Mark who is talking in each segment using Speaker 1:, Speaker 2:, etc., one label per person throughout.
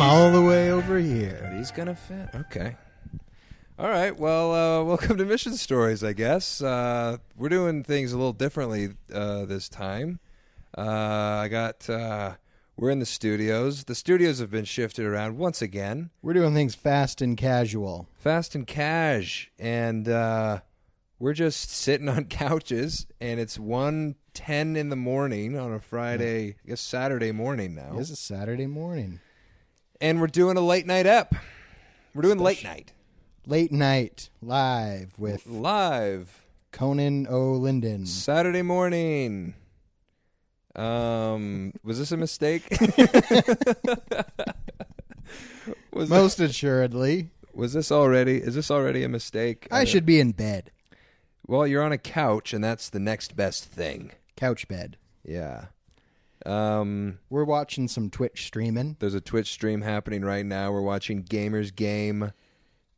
Speaker 1: all the way over here.
Speaker 2: He's gonna fit. Okay. All right. Well, welcome to Mission Stories, I guess. We're doing things a little differently this time. We're in the studios. The studios have been shifted around once again.
Speaker 1: We're doing things fast and casual.
Speaker 2: Fast and cash. And we're just sitting on couches, and it's 1:10 in the morning on a Friday, I guess Saturday morning now.
Speaker 1: It's a Saturday morning.
Speaker 2: And we're doing a late night ep. We're doing late night.
Speaker 1: Late night, live with Conan O. Lyndon.
Speaker 2: Saturday morning. Was this a mistake?
Speaker 1: Most assuredly.
Speaker 2: Is this already a mistake?
Speaker 1: I should be in bed.
Speaker 2: Well, you're on a couch, and that's the next best thing.
Speaker 1: Couch bed.
Speaker 2: Yeah.
Speaker 1: We're watching some Twitch streaming.
Speaker 2: There's a Twitch stream happening right now. We're watching Gamers Game.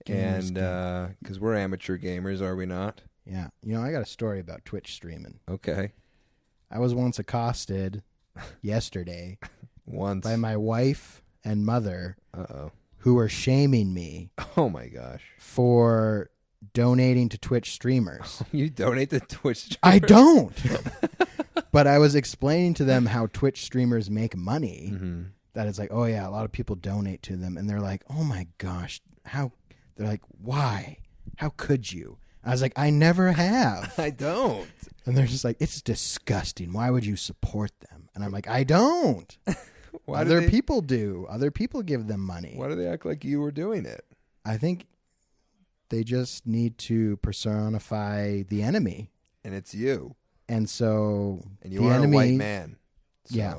Speaker 2: And because we're amateur gamers, are we not?
Speaker 1: Yeah. You know, I got a story about Twitch streaming.
Speaker 2: Okay.
Speaker 1: I was once accosted yesterday
Speaker 2: by
Speaker 1: my wife and mother who were shaming me.
Speaker 2: Oh, my gosh.
Speaker 1: For donating to Twitch streamers.
Speaker 2: You donate to Twitch streamers?
Speaker 1: I don't. But I was explaining to them how Twitch streamers make money. Mm-hmm. That it's like, oh, yeah, a lot of people donate to them. And they're like, oh, my gosh, how? They're like, why? How could you? I was like, I never have.
Speaker 2: I don't.
Speaker 1: And they're just like, it's disgusting. Why would you support them? And I'm like, I don't. Other people do. Other people give them money.
Speaker 2: Why do they act like you were doing it?
Speaker 1: I think they just need to personify the enemy.
Speaker 2: And it's you.
Speaker 1: And so
Speaker 2: and you are a white man. So.
Speaker 1: Yeah.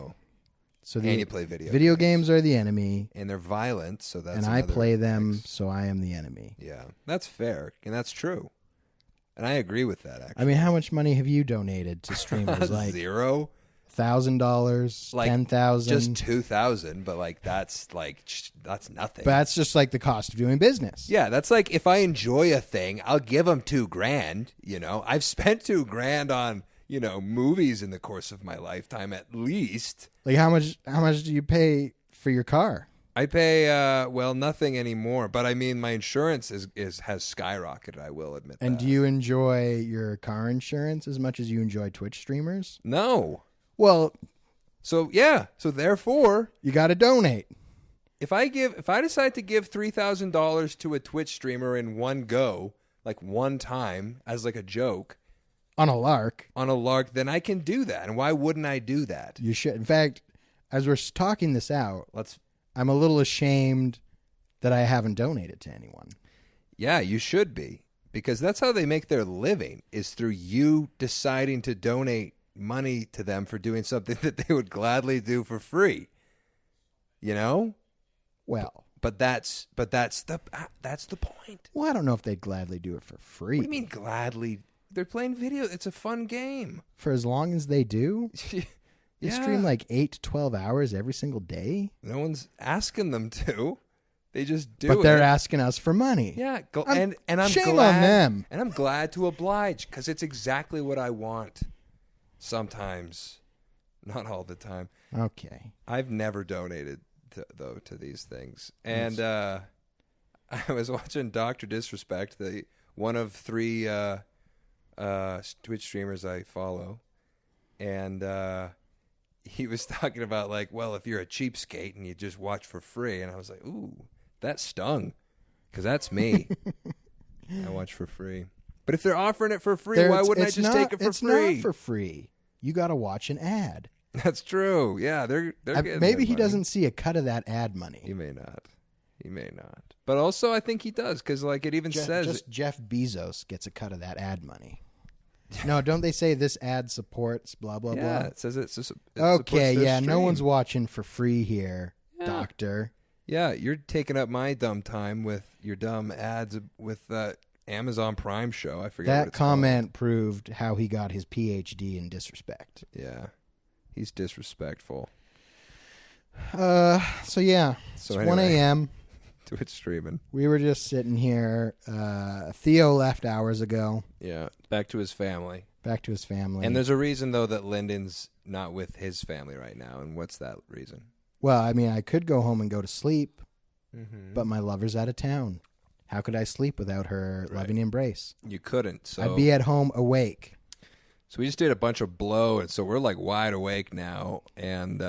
Speaker 1: So
Speaker 2: and you play
Speaker 1: video games are the enemy.
Speaker 2: And they're violent, so that's
Speaker 1: and I play them, so I am the enemy.
Speaker 2: Yeah. That's fair. And that's true. And I agree with that, actually.
Speaker 1: I mean, how much money have you donated to streamers? Like
Speaker 2: $0?
Speaker 1: $1,000,
Speaker 2: like
Speaker 1: $10,000,
Speaker 2: just $2,000, but that's nothing.
Speaker 1: But that's just like the cost of doing business.
Speaker 2: Yeah, that's like if I enjoy a thing, I'll give them $2,000. You know, I've spent $2,000 on movies in the course of my lifetime at least.
Speaker 1: Like how much do you pay for your car?
Speaker 2: I pay nothing anymore, but I mean my insurance has skyrocketed, I will admit that.
Speaker 1: And do you enjoy your car insurance as much as you enjoy Twitch streamers?
Speaker 2: No.
Speaker 1: Well,
Speaker 2: so therefore,
Speaker 1: you got to donate.
Speaker 2: If I decide to give $3,000 to a Twitch streamer in one go, like one time as like a joke,
Speaker 1: on a lark,
Speaker 2: then I can do that. And why wouldn't I do that?
Speaker 1: You should. In fact, as we're talking this out, I'm a little ashamed that I haven't donated to anyone.
Speaker 2: Yeah, you should be, because that's how they make their living, is through you deciding to donate money to them for doing something that they would gladly do for free. You know?
Speaker 1: Well,
Speaker 2: but that's the point.
Speaker 1: Well, I don't know if they'd gladly do it for free.
Speaker 2: What do you mean gladly? They're playing video. It's a fun game.
Speaker 1: For as long as they do?
Speaker 2: Yeah.
Speaker 1: They stream like 8 to 12 hours every single day?
Speaker 2: No one's asking them to. They just do
Speaker 1: But they're asking us for money.
Speaker 2: Yeah. And I'm
Speaker 1: shame
Speaker 2: glad,
Speaker 1: on them.
Speaker 2: And I'm glad to oblige, because it's exactly what I want. Sometimes. Not all the time.
Speaker 1: Okay.
Speaker 2: I've never donated, to these things. And I was watching Dr. Disrespect, one of 3... Twitch streamers I follow, and he was talking about like, well, if you're a cheapskate and you just watch for free, and I was like, ooh, that stung, because that's me. I watch for free, but if they're offering it for free, why wouldn't I just take it for free?
Speaker 1: It's not for free. You got to watch an ad.
Speaker 2: That's true. Yeah, they're getting
Speaker 1: maybe he
Speaker 2: money.
Speaker 1: Doesn't see a cut of that ad money.
Speaker 2: He may not. But also, I think he does, because like it even says
Speaker 1: just Jeff Bezos gets a cut of that ad money. No, don't they say this ad supports blah, blah, blah?
Speaker 2: Yeah, it says it
Speaker 1: okay, yeah,
Speaker 2: stream.
Speaker 1: No one's watching for free here, doctor.
Speaker 2: Yeah, you're taking up my dumb time with your dumb ads with that Amazon Prime show. I forget what it's
Speaker 1: comment
Speaker 2: called.
Speaker 1: proved how he got his PhD in disrespect.
Speaker 2: Yeah, he's disrespectful.
Speaker 1: So anyway. 1 a.m.
Speaker 2: Twitch streaming.
Speaker 1: We were just sitting here. Theo left hours ago.
Speaker 2: Yeah, back to his family.
Speaker 1: And
Speaker 2: there's a reason, though, that Lyndon's not with his family right now. And what's that reason?
Speaker 1: Well, I mean, I could go home and go to sleep,
Speaker 2: Mm-hmm.
Speaker 1: but my lover's out of town. How could I sleep without her loving embrace?
Speaker 2: You couldn't. So
Speaker 1: I'd be at home awake.
Speaker 2: So we just did a bunch of blow, and so we're like wide awake now. And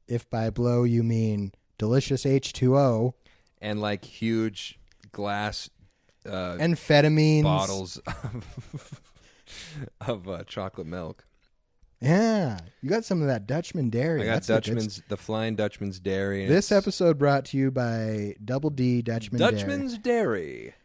Speaker 1: If by blow you mean delicious H2O,
Speaker 2: like huge glass
Speaker 1: amphetamines,
Speaker 2: bottles of chocolate milk.
Speaker 1: Yeah, you got some of that Dutchman dairy.
Speaker 2: I got
Speaker 1: That's
Speaker 2: the Flying Dutchman's Dairy. And
Speaker 1: This episode brought to you by Double D
Speaker 2: Dutchman's Dairy.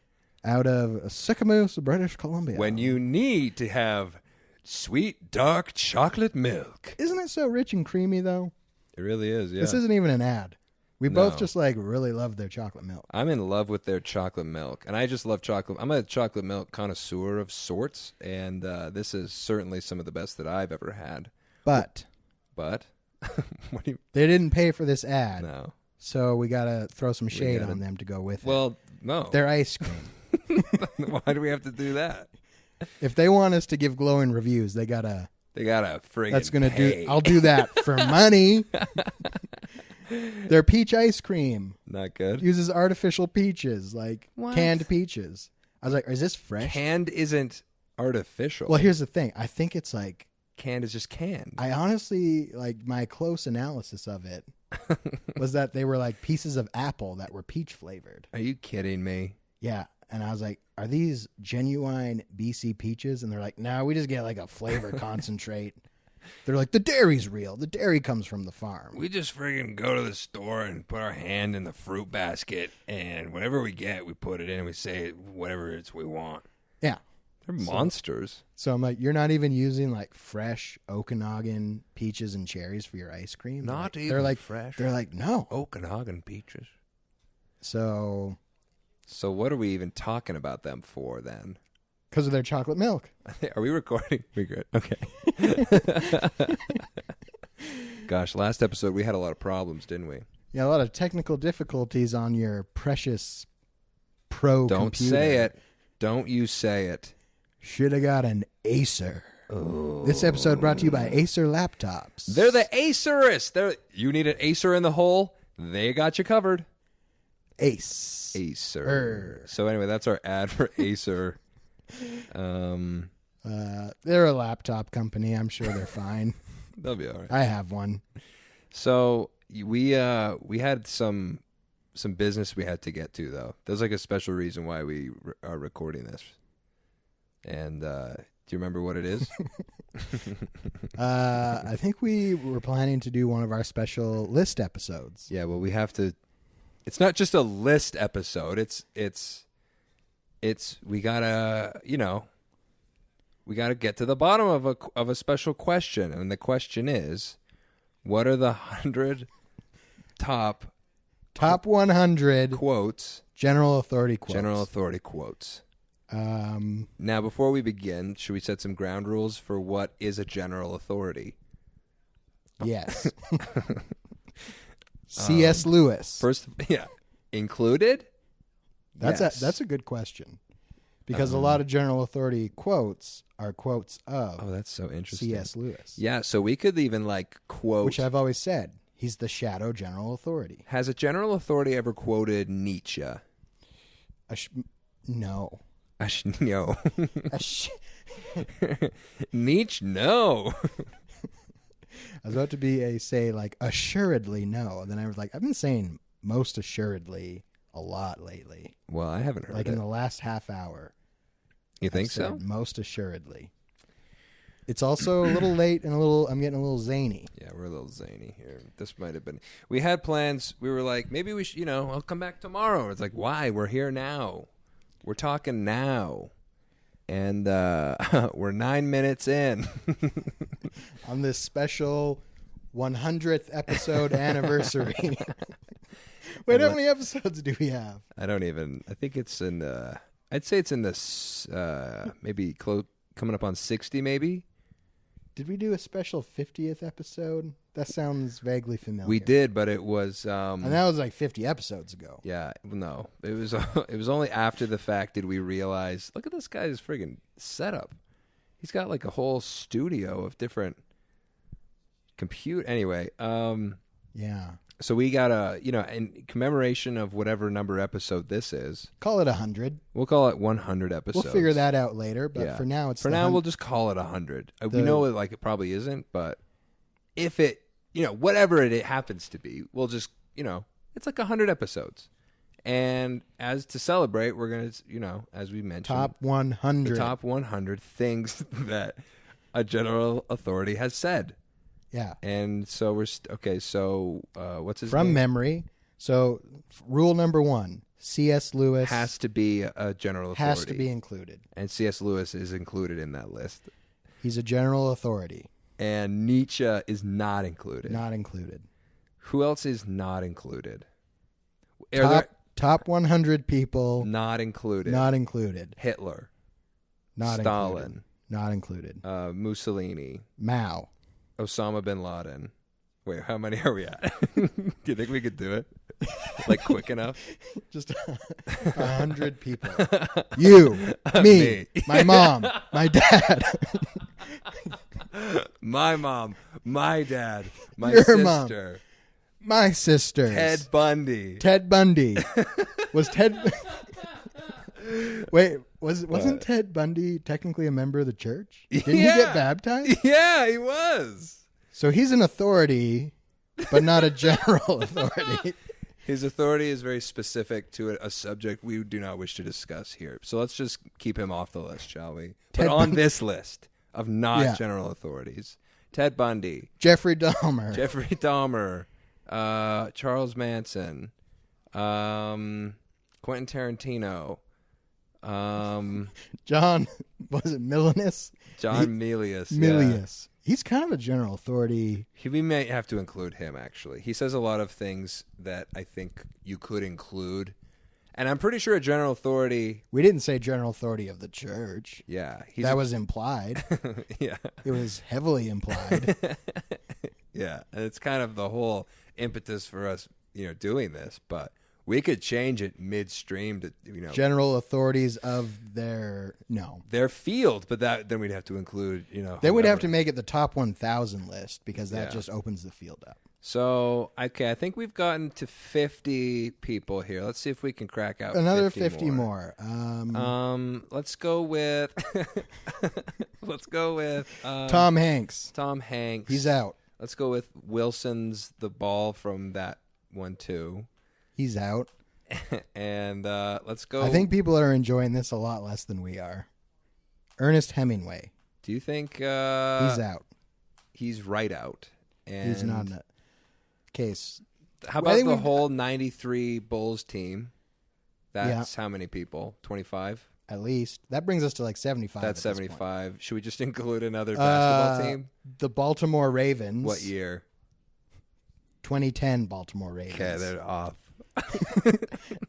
Speaker 1: out of Sycamoose, British Columbia.
Speaker 2: When you need to have sweet, dark chocolate milk.
Speaker 1: Isn't it so rich and creamy, though?
Speaker 2: It really is, yeah.
Speaker 1: This isn't even an ad. We both
Speaker 2: No.
Speaker 1: just like really love their chocolate milk.
Speaker 2: I'm in love with their chocolate milk, and I just love chocolate. I'm a chocolate milk connoisseur of sorts, and this is certainly some of the best that I've ever had.
Speaker 1: But
Speaker 2: What do you?
Speaker 1: they didn't pay for this ad,
Speaker 2: No.
Speaker 1: so we got to throw some shade
Speaker 2: gotta-
Speaker 1: on them to go with it.
Speaker 2: Well, no.
Speaker 1: Their ice cream.
Speaker 2: Why do we have to do that?
Speaker 1: If they want us to give glowing reviews, they got to...
Speaker 2: They gotta friggin'
Speaker 1: That's going to
Speaker 2: pay.
Speaker 1: do... I'll do that for money. Their peach ice cream
Speaker 2: Not good.
Speaker 1: uses artificial peaches, like
Speaker 2: What?
Speaker 1: canned peaches. I was like, is this fresh?
Speaker 2: Canned isn't artificial.
Speaker 1: Well, here's the thing. I think it's like...
Speaker 2: Canned is just canned.
Speaker 1: I honestly, like, my close analysis of it was that they were like pieces of apple that were peach flavored.
Speaker 2: Are you kidding me?
Speaker 1: Yeah. And I was like, are these genuine BC peaches? And they're like, no, we just get like a flavor concentrate. They're like, the dairy's real. The dairy comes from the farm.
Speaker 2: We just friggin' go to the store and put our hand in the fruit basket, and whatever we get, we put it in and we say whatever it's we want.
Speaker 1: Yeah.
Speaker 2: They're monsters.
Speaker 1: So I'm like, you're not even using like fresh Okanagan peaches and cherries for your ice cream?
Speaker 2: Not
Speaker 1: They're
Speaker 2: even
Speaker 1: like,
Speaker 2: fresh.
Speaker 1: They're like, no.
Speaker 2: Okanagan peaches.
Speaker 1: So,
Speaker 2: So what are we even talking about them for then?
Speaker 1: because of their chocolate milk.
Speaker 2: Are we recording? We good. Okay. Gosh, last episode we had a lot of problems, didn't we?
Speaker 1: Yeah, a lot of technical difficulties on your precious pro
Speaker 2: Don't
Speaker 1: computer.
Speaker 2: say it. Don't you say it.
Speaker 1: Should have got an Acer.
Speaker 2: Oh.
Speaker 1: This episode brought to you by Acer laptops.
Speaker 2: They're the Acerists. You need an Acer in the hole? They got you covered.
Speaker 1: Ace.
Speaker 2: Acer. So anyway, that's our ad for Acer.
Speaker 1: They're a laptop company. I'm sure they're fine.
Speaker 2: They'll be all right.
Speaker 1: I have one.
Speaker 2: So we had some business we had to get to though. There's like a special reason why we are recording this. And do you remember what it is?
Speaker 1: I think we were planning to do one of our special list episodes.
Speaker 2: Yeah, well, we have to. It's not just a list episode. It's we gotta we gotta get to the bottom of a special question, and the question is, what are the 100 top
Speaker 1: 100
Speaker 2: quotes?
Speaker 1: general authority quotes.
Speaker 2: General authority quotes.
Speaker 1: Um,
Speaker 2: Now, before we begin, should we set some ground rules for what is a general authority?
Speaker 1: yes. C.S. Lewis.
Speaker 2: First, yeah, included.
Speaker 1: That's
Speaker 2: Yes.
Speaker 1: a good question. Because a lot of general authority quotes are quotes of
Speaker 2: Oh, that's so interesting.
Speaker 1: C.S. Lewis.
Speaker 2: Yeah, so we could even like quote.
Speaker 1: Which I've always said. He's the shadow general authority.
Speaker 2: Has a general authority ever quoted Nietzsche?
Speaker 1: No.
Speaker 2: No.
Speaker 1: A sh-
Speaker 2: Nietzsche, no.
Speaker 1: I was about to say like assuredly no. Then I was like, I've been saying most assuredly a lot lately.
Speaker 2: Well, I haven't heard
Speaker 1: Like
Speaker 2: it.
Speaker 1: in the last half hour.
Speaker 2: You think
Speaker 1: I've said
Speaker 2: so?
Speaker 1: Most assuredly. It's also a little late and I'm getting a little zany.
Speaker 2: Yeah, we're a little zany here. This might have been. We had plans. We were like, maybe we should, I'll come back tomorrow. It's like, why? We're here now. We're talking now. And we're 9 minutes in.
Speaker 1: On this special 100th episode anniversary. Wait, how many episodes do we have?
Speaker 2: I think it's in the, I'd say it's in this, maybe coming up on 60 maybe.
Speaker 1: Did we do a special 50th episode? That sounds vaguely familiar.
Speaker 2: We did, but it was,
Speaker 1: And that was like 50 episodes ago.
Speaker 2: yeah, no, it was only after the fact did we realize, look at this guy's friggin' setup. He's got like a whole studio of different compute. Anyway,
Speaker 1: Yeah.
Speaker 2: So we got in commemoration of whatever number episode this is.
Speaker 1: Call it 100.
Speaker 2: We'll call it 100 episodes.
Speaker 1: We'll figure that out later, but for now it's
Speaker 2: we'll just call it 100. We know it probably isn't, but if it, whatever it happens to be, we'll just, it's like 100 episodes. And as to celebrate, we're going to, as we mentioned,
Speaker 1: top 100.
Speaker 2: The top 100 things that a general authority has said.
Speaker 1: Yeah.
Speaker 2: And so we're so what's his
Speaker 1: from
Speaker 2: name?
Speaker 1: memory. So rule number 1, C.S. Lewis
Speaker 2: has to be a general authority.
Speaker 1: Has to be included.
Speaker 2: And C.S. Lewis is included in that list.
Speaker 1: He's a general authority.
Speaker 2: And Nietzsche is not included.
Speaker 1: Not included.
Speaker 2: Who else is not included?
Speaker 1: Top 100 people.
Speaker 2: Not included.
Speaker 1: Not included.
Speaker 2: Hitler.
Speaker 1: Not
Speaker 2: Stalin.
Speaker 1: included. Not included.
Speaker 2: Mussolini.
Speaker 1: Mao.
Speaker 2: Osama bin Laden. Wait, how many are we at? Do you think we could do it? Like quick enough?
Speaker 1: Just 100 people. You, me, my mom, my dad.
Speaker 2: My mom, my dad, my
Speaker 1: Your
Speaker 2: sister.
Speaker 1: Mom. My sisters.
Speaker 2: Ted Bundy.
Speaker 1: Ted Bundy. Was Ted... Wait, wasn't Ted Bundy technically a member of the church? Didn't he get baptized?
Speaker 2: Yeah, he was.
Speaker 1: So he's an authority, but not a general authority.
Speaker 2: His authority is very specific to a subject we do not wish to discuss here. So let's just keep him off the list, shall we? But on this list of not general authorities, Ted Bundy,
Speaker 1: Jeffrey Dahmer,
Speaker 2: Charles Manson, Quentin Tarantino,
Speaker 1: John, was it Milius?
Speaker 2: John Milius.
Speaker 1: Milius. He's kind of a general authority.
Speaker 2: We may have to include him, actually. He says a lot of things that I think you could include. And I'm pretty sure a general authority...
Speaker 1: We didn't say general authority of the church.
Speaker 2: Yeah.
Speaker 1: That was implied.
Speaker 2: Yeah.
Speaker 1: It was heavily implied.
Speaker 2: Yeah. And it's kind of the whole impetus for us, doing this. But we could change it midstream to,
Speaker 1: general authorities of their
Speaker 2: field, but then we'd have to include,
Speaker 1: Then we'd have to make it the top 1,000 list because that just opens the field up.
Speaker 2: So, okay, I think we've gotten to 50 people here. Let's see if we can crack out
Speaker 1: another
Speaker 2: 50
Speaker 1: more.
Speaker 2: Let's go with
Speaker 1: Tom Hanks.
Speaker 2: Tom Hanks.
Speaker 1: He's out.
Speaker 2: Let's go with Wilson's The Ball from that one too.
Speaker 1: He's out.
Speaker 2: And let's go.
Speaker 1: I think people are enjoying this a lot less than we are. Ernest Hemingway.
Speaker 2: Do you think he's
Speaker 1: out?
Speaker 2: He's right out. And
Speaker 1: he's not in the case.
Speaker 2: How about the whole 93 Bulls team? That's how many people? 25?
Speaker 1: At least. That brings us to like 75.
Speaker 2: That's 75. Should we just include another basketball team?
Speaker 1: The Baltimore Ravens.
Speaker 2: What year?
Speaker 1: 2010 Baltimore Ravens.
Speaker 2: Okay, they're off.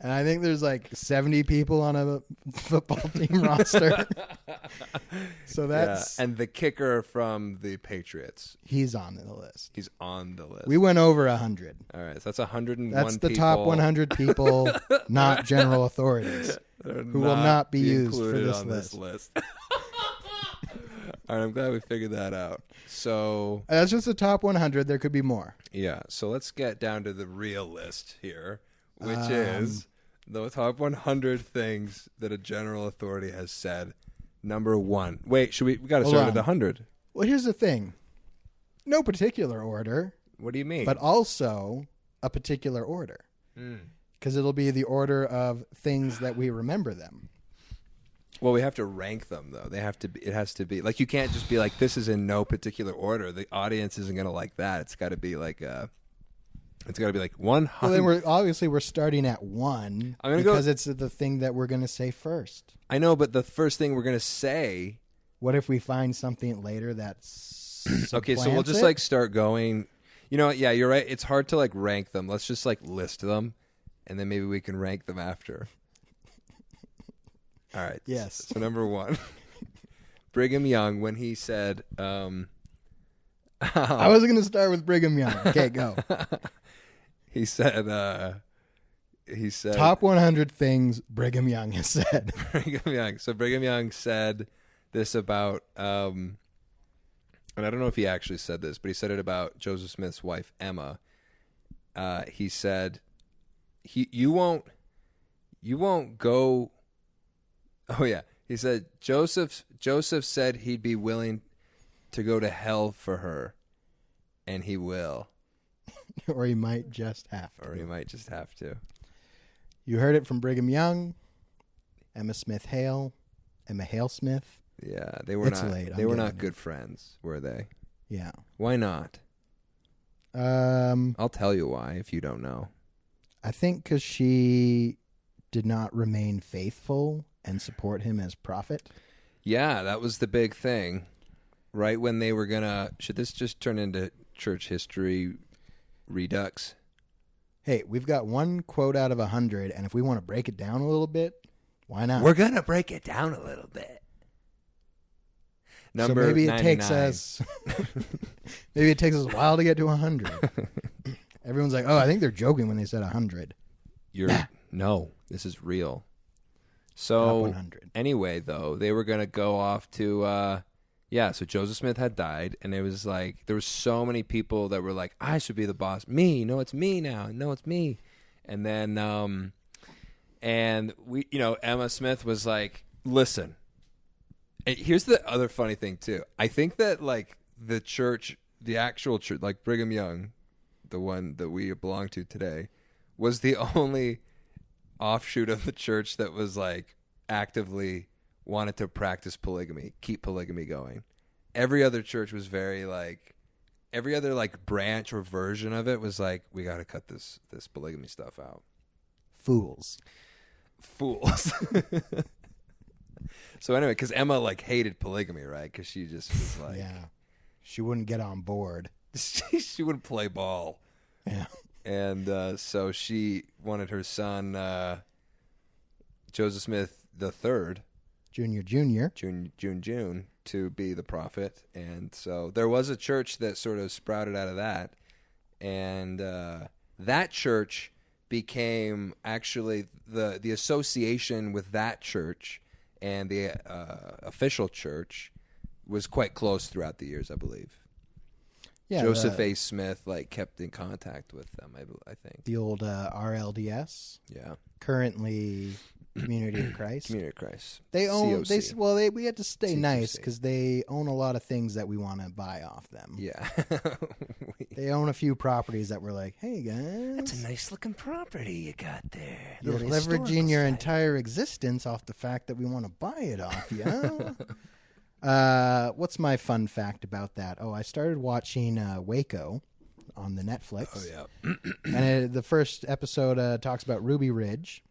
Speaker 1: And I think there's like 70 people on a football team roster. So that's...
Speaker 2: Yeah. And the kicker from the Patriots.
Speaker 1: He's on the list.
Speaker 2: He's on the list.
Speaker 1: We went over 100.
Speaker 2: All right, so that's 101
Speaker 1: That's the top 100 people, not general authorities, who will not be used for this list.
Speaker 2: All right, I'm glad we figured that out. So
Speaker 1: that's just the top 100. There could be more.
Speaker 2: Yeah, so let's get down to the real list here, which is the top 100 things that a general authority has said. Number 1. Wait, we got to start at 100.
Speaker 1: Well, here's the thing. No particular order.
Speaker 2: What do you mean?
Speaker 1: But also a particular order. Because it'll be the order of things that we remember them.
Speaker 2: Well, we have to rank them, though. It has to be like, you can't just be like, this is in no particular order. The audience isn't going to like that. It's got to be like 100.
Speaker 1: Well, then we're starting at 1 because it's the thing that we're going to say first.
Speaker 2: I know, but the first thing we're going to say.
Speaker 1: What if we find something later that's
Speaker 2: okay? So we'll just start going. You know what? Yeah, you're right. It's hard to rank them. Let's just list them, and then maybe we can rank them after. All right.
Speaker 1: Yes.
Speaker 2: So number 1, Brigham Young, when he said,
Speaker 1: I was going to start with Brigham Young. Okay, go.
Speaker 2: He said,
Speaker 1: top 100 things Brigham Young has said.
Speaker 2: Brigham Young. So Brigham Young said this about, and I don't know if he actually said this, but he said it about Joseph Smith's wife, Emma. he said, you won't go. Oh yeah, he said Joseph said he'd be willing to go to hell for her, and he will,
Speaker 1: or he might just have
Speaker 2: to.
Speaker 1: You heard it from Brigham Young, Emma Hale Smith.
Speaker 2: Yeah, they were not good friends, were they?
Speaker 1: Yeah.
Speaker 2: Why not? I'll tell you why if you don't know.
Speaker 1: I think because she did not remain faithful and support him as prophet.
Speaker 2: Yeah, that was the big thing. Right when they were should this just turn into church history redux?
Speaker 1: Hey, we've got one quote out of 100, and if we want to break it down a little bit, why not?
Speaker 2: We're gonna break it down a little bit. Number
Speaker 1: so maybe
Speaker 2: 99.
Speaker 1: It takes us a while to get to 100. Everyone's like, "Oh, I think they're joking when they said 100."
Speaker 2: No, this is real. So
Speaker 1: 100.
Speaker 2: Anyway, though, they were gonna go off to so Joseph Smith had died, and it was like there were so many people that were like, "I should be the boss." Me, no, it's me now. No, it's me. And then and we, Emma Smith was like, "Listen." And here's the other funny thing too. I think that like the church, the actual church, like Brigham Young, the one that we belong to today, was the only offshoot of the church that was like actively wanted to practice polygamy, keep polygamy going. Every other church was very like, every other like branch or version of it was like, we got to cut this polygamy stuff out.
Speaker 1: Fools.
Speaker 2: So anyway, because Emma like hated polygamy, right? Because she just was like,
Speaker 1: yeah, she wouldn't get on board.
Speaker 2: she wouldn't play ball.
Speaker 1: Yeah,
Speaker 2: and so she wanted her son Joseph Smith III, June, to be the prophet. And so there was a church that sort of sprouted out of that, and that church became actually the association with that church. And the official church was quite close throughout the years, I believe. Yeah, Joseph A. Smith kept in contact with them, I think.
Speaker 1: The old RLDS.
Speaker 2: Yeah.
Speaker 1: Currently Community of Christ.
Speaker 2: Community of Christ.
Speaker 1: They own.
Speaker 2: COC.
Speaker 1: We had to stay
Speaker 2: CQC.
Speaker 1: Nice because they own a lot of things that we want to buy off them.
Speaker 2: Yeah.
Speaker 1: They own a few properties that we're like, hey guys,
Speaker 2: that's a nice looking property you got there.
Speaker 1: You're leveraging your entire existence off the fact that we want to buy it off you. What's my fun fact about that? Oh, I started watching Waco on the Netflix.
Speaker 2: Oh yeah.
Speaker 1: And the first episode talks about Ruby Ridge,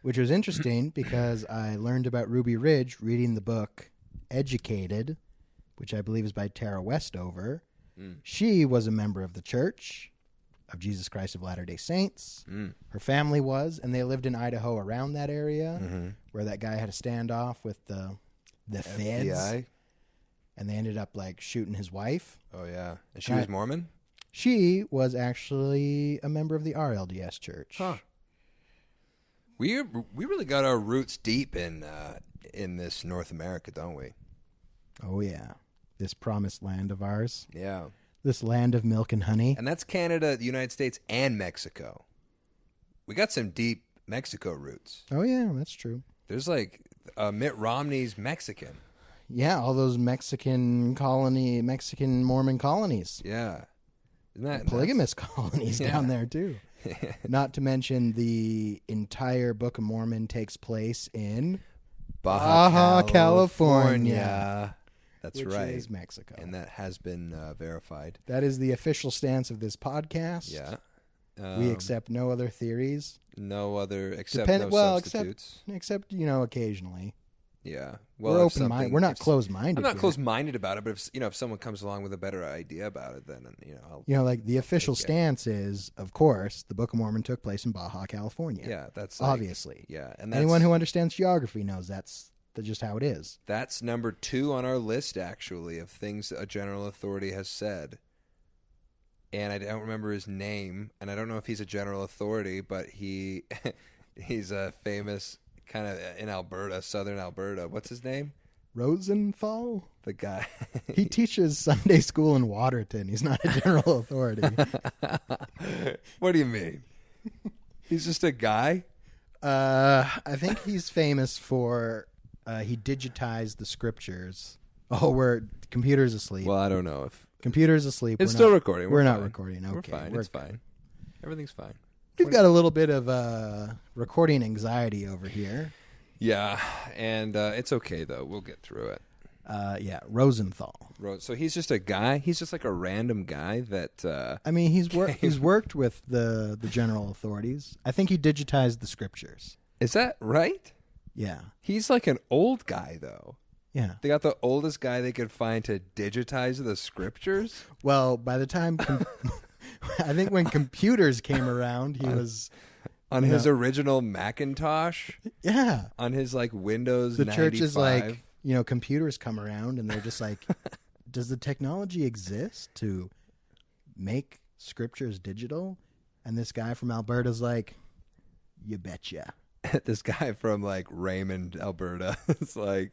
Speaker 1: which was interesting because I learned about Ruby Ridge reading the book Educated, which I believe is by Tara Westover. She was a member of the Church of Jesus Christ of Latter-day Saints. Her family was, and they lived in Idaho around that area where that guy had a standoff with the feds. FBI. And they ended up shooting his wife.
Speaker 2: Oh, yeah. And she was Mormon?
Speaker 1: She was actually a member of the RLDS Church.
Speaker 2: Huh. We really got our roots deep in this North America, don't we?
Speaker 1: Oh, yeah. This promised land of ours.
Speaker 2: Yeah.
Speaker 1: This land of milk and honey.
Speaker 2: And that's Canada, the United States, and Mexico. We got some deep Mexico roots.
Speaker 1: Oh, yeah, that's true.
Speaker 2: There's Mitt Romney's Mexican.
Speaker 1: Yeah, all those Mexican Mormon colonies.
Speaker 2: Yeah. Isn't that
Speaker 1: polygamous colonies down there, too. Not to mention the entire Book of Mormon takes place in Baja California.
Speaker 2: That's
Speaker 1: which
Speaker 2: right.
Speaker 1: Is Mexico.
Speaker 2: And that has been verified.
Speaker 1: That is the official stance of this podcast.
Speaker 2: Yeah.
Speaker 1: We accept no other theories.
Speaker 2: No other, substitutes.
Speaker 1: Except occasionally.
Speaker 2: Yeah.
Speaker 1: Well, we're open-minded. We're not closed-minded.
Speaker 2: I'm not closed-minded about it, but if someone comes along with a better idea about it, then
Speaker 1: I'll the official stance is, of course, the Book of Mormon took place in Baja California.
Speaker 2: Yeah, that's
Speaker 1: obviously.
Speaker 2: Yeah, and
Speaker 1: anyone who understands geography knows that's just how it is.
Speaker 2: That's number 2 on our list, actually, of things a general authority has said. And I don't remember his name, and I don't know if he's a general authority, but he's a famous kind of in Alberta, southern Alberta. What's his name?
Speaker 1: Rosenthal?
Speaker 2: The guy.
Speaker 1: He teaches Sunday school in Waterton. He's not a general authority.
Speaker 2: What do you mean? He's just a guy?
Speaker 1: I think he's famous for he digitized the scriptures. Oh, computer's asleep.
Speaker 2: Well, I don't know if
Speaker 1: computer's asleep.
Speaker 2: it's still recording.
Speaker 1: We're not recording. Okay,
Speaker 2: we're fine. It's fine. Everything's fine.
Speaker 1: We've got a little bit of recording anxiety over here.
Speaker 2: Yeah, and it's okay though. We'll get through it.
Speaker 1: Yeah, Rosenthal.
Speaker 2: So he's just a guy. He's just like a random guy that.
Speaker 1: I mean, he's worked with the general authorities. I think he digitized the scriptures.
Speaker 2: Is that right?
Speaker 1: Yeah.
Speaker 2: He's like an old guy though.
Speaker 1: Yeah.
Speaker 2: They got the oldest guy they could find to digitize the scriptures.
Speaker 1: Well, by the time I think when computers came around, he was
Speaker 2: on his original Macintosh.
Speaker 1: Yeah.
Speaker 2: On his like Windows.
Speaker 1: The
Speaker 2: 95.
Speaker 1: church is like, computers come around and they're just like, does the technology exist to make scriptures digital? And this guy from Alberta's like, you betcha.
Speaker 2: This guy from like Raymond, Alberta. It's like,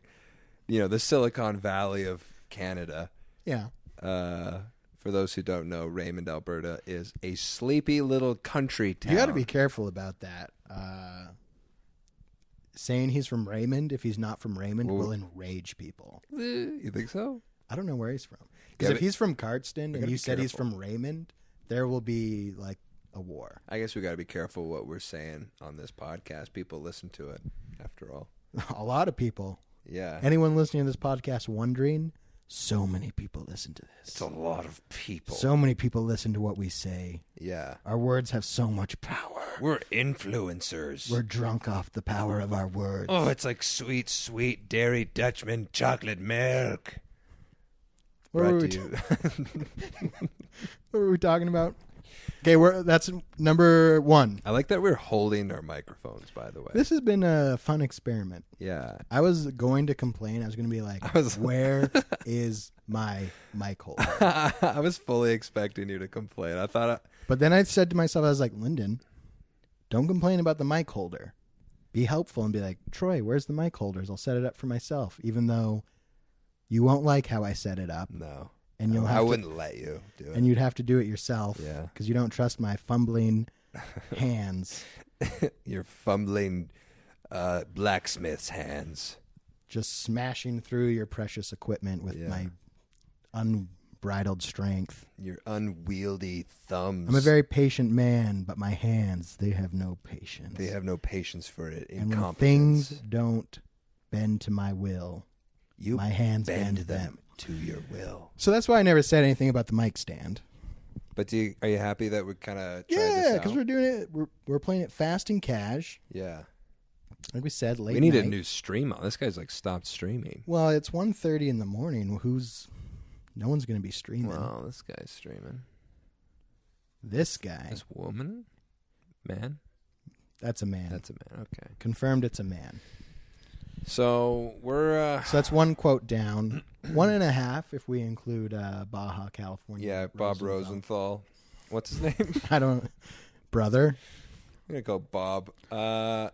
Speaker 2: the Silicon Valley of Canada.
Speaker 1: Yeah.
Speaker 2: For those who don't know, Raymond, Alberta is a sleepy little country town.
Speaker 1: You got to be careful about that. Saying he's from Raymond, if he's not from Raymond, will enrage people.
Speaker 2: You think so?
Speaker 1: I don't know where he's from. Because if he's from Cardston and you said he's from Raymond, there will be like a war.
Speaker 2: I guess we got to be careful what we're saying on this podcast. People listen to it, after all.
Speaker 1: A lot of people.
Speaker 2: Yeah.
Speaker 1: Anyone listening to this podcast wondering, so many people listen to this.
Speaker 2: It's a lot of people.
Speaker 1: So many people listen to what we say.
Speaker 2: Yeah.
Speaker 1: Our words have so much power.
Speaker 2: We're influencers.
Speaker 1: We're drunk off the power of our words.
Speaker 2: Oh, it's like sweet, sweet dairy Dutchman chocolate milk.
Speaker 1: What were we talking about? Okay, that's number 1.
Speaker 2: I like that we're holding our microphones, by the way.
Speaker 1: This has been a fun experiment.
Speaker 2: Yeah.
Speaker 1: I was going to complain. I was going to be like, where is my mic holder?
Speaker 2: I was fully expecting you to complain.
Speaker 1: But then I said to myself, I was like, Lyndon, don't complain about the mic holder. Be helpful and be like, Troy, where's the mic holders? I'll set it up for myself, even though you won't like how I set it up.
Speaker 2: No.
Speaker 1: And
Speaker 2: I wouldn't let you do it.
Speaker 1: And you'd have to do it yourself.
Speaker 2: Yeah.
Speaker 1: Because you don't trust my fumbling hands.
Speaker 2: Your fumbling blacksmith's hands.
Speaker 1: Just smashing through your precious equipment with my unbridled strength.
Speaker 2: Your unwieldy thumbs.
Speaker 1: I'm a very patient man, but my hands, they have no patience.
Speaker 2: They have no patience for it.
Speaker 1: And when things don't bend to my will, my hands bend them
Speaker 2: to your will.
Speaker 1: So that's why I never said anything about the mic stand.
Speaker 2: But are you happy that we kind of tried this
Speaker 1: Yeah,
Speaker 2: out?
Speaker 1: because we're doing it. We're playing it fast and cash.
Speaker 2: Yeah.
Speaker 1: Like we said, late
Speaker 2: We need
Speaker 1: night.
Speaker 2: a new stream on. This guy's like stopped streaming.
Speaker 1: Well, it's 1:30 in the morning. No one's going to be streaming.
Speaker 2: Well, this guy's streaming.
Speaker 1: This guy.
Speaker 2: This woman? Man?
Speaker 1: That's a man.
Speaker 2: That's a man. Okay.
Speaker 1: Confirmed it's a man.
Speaker 2: So we're...
Speaker 1: So that's 1 quote down. 1.5 if we include Baja, California.
Speaker 2: Yeah, Bob Rosenthal. What's his name?
Speaker 1: I don't... Brother.
Speaker 2: I'm going to go Bob.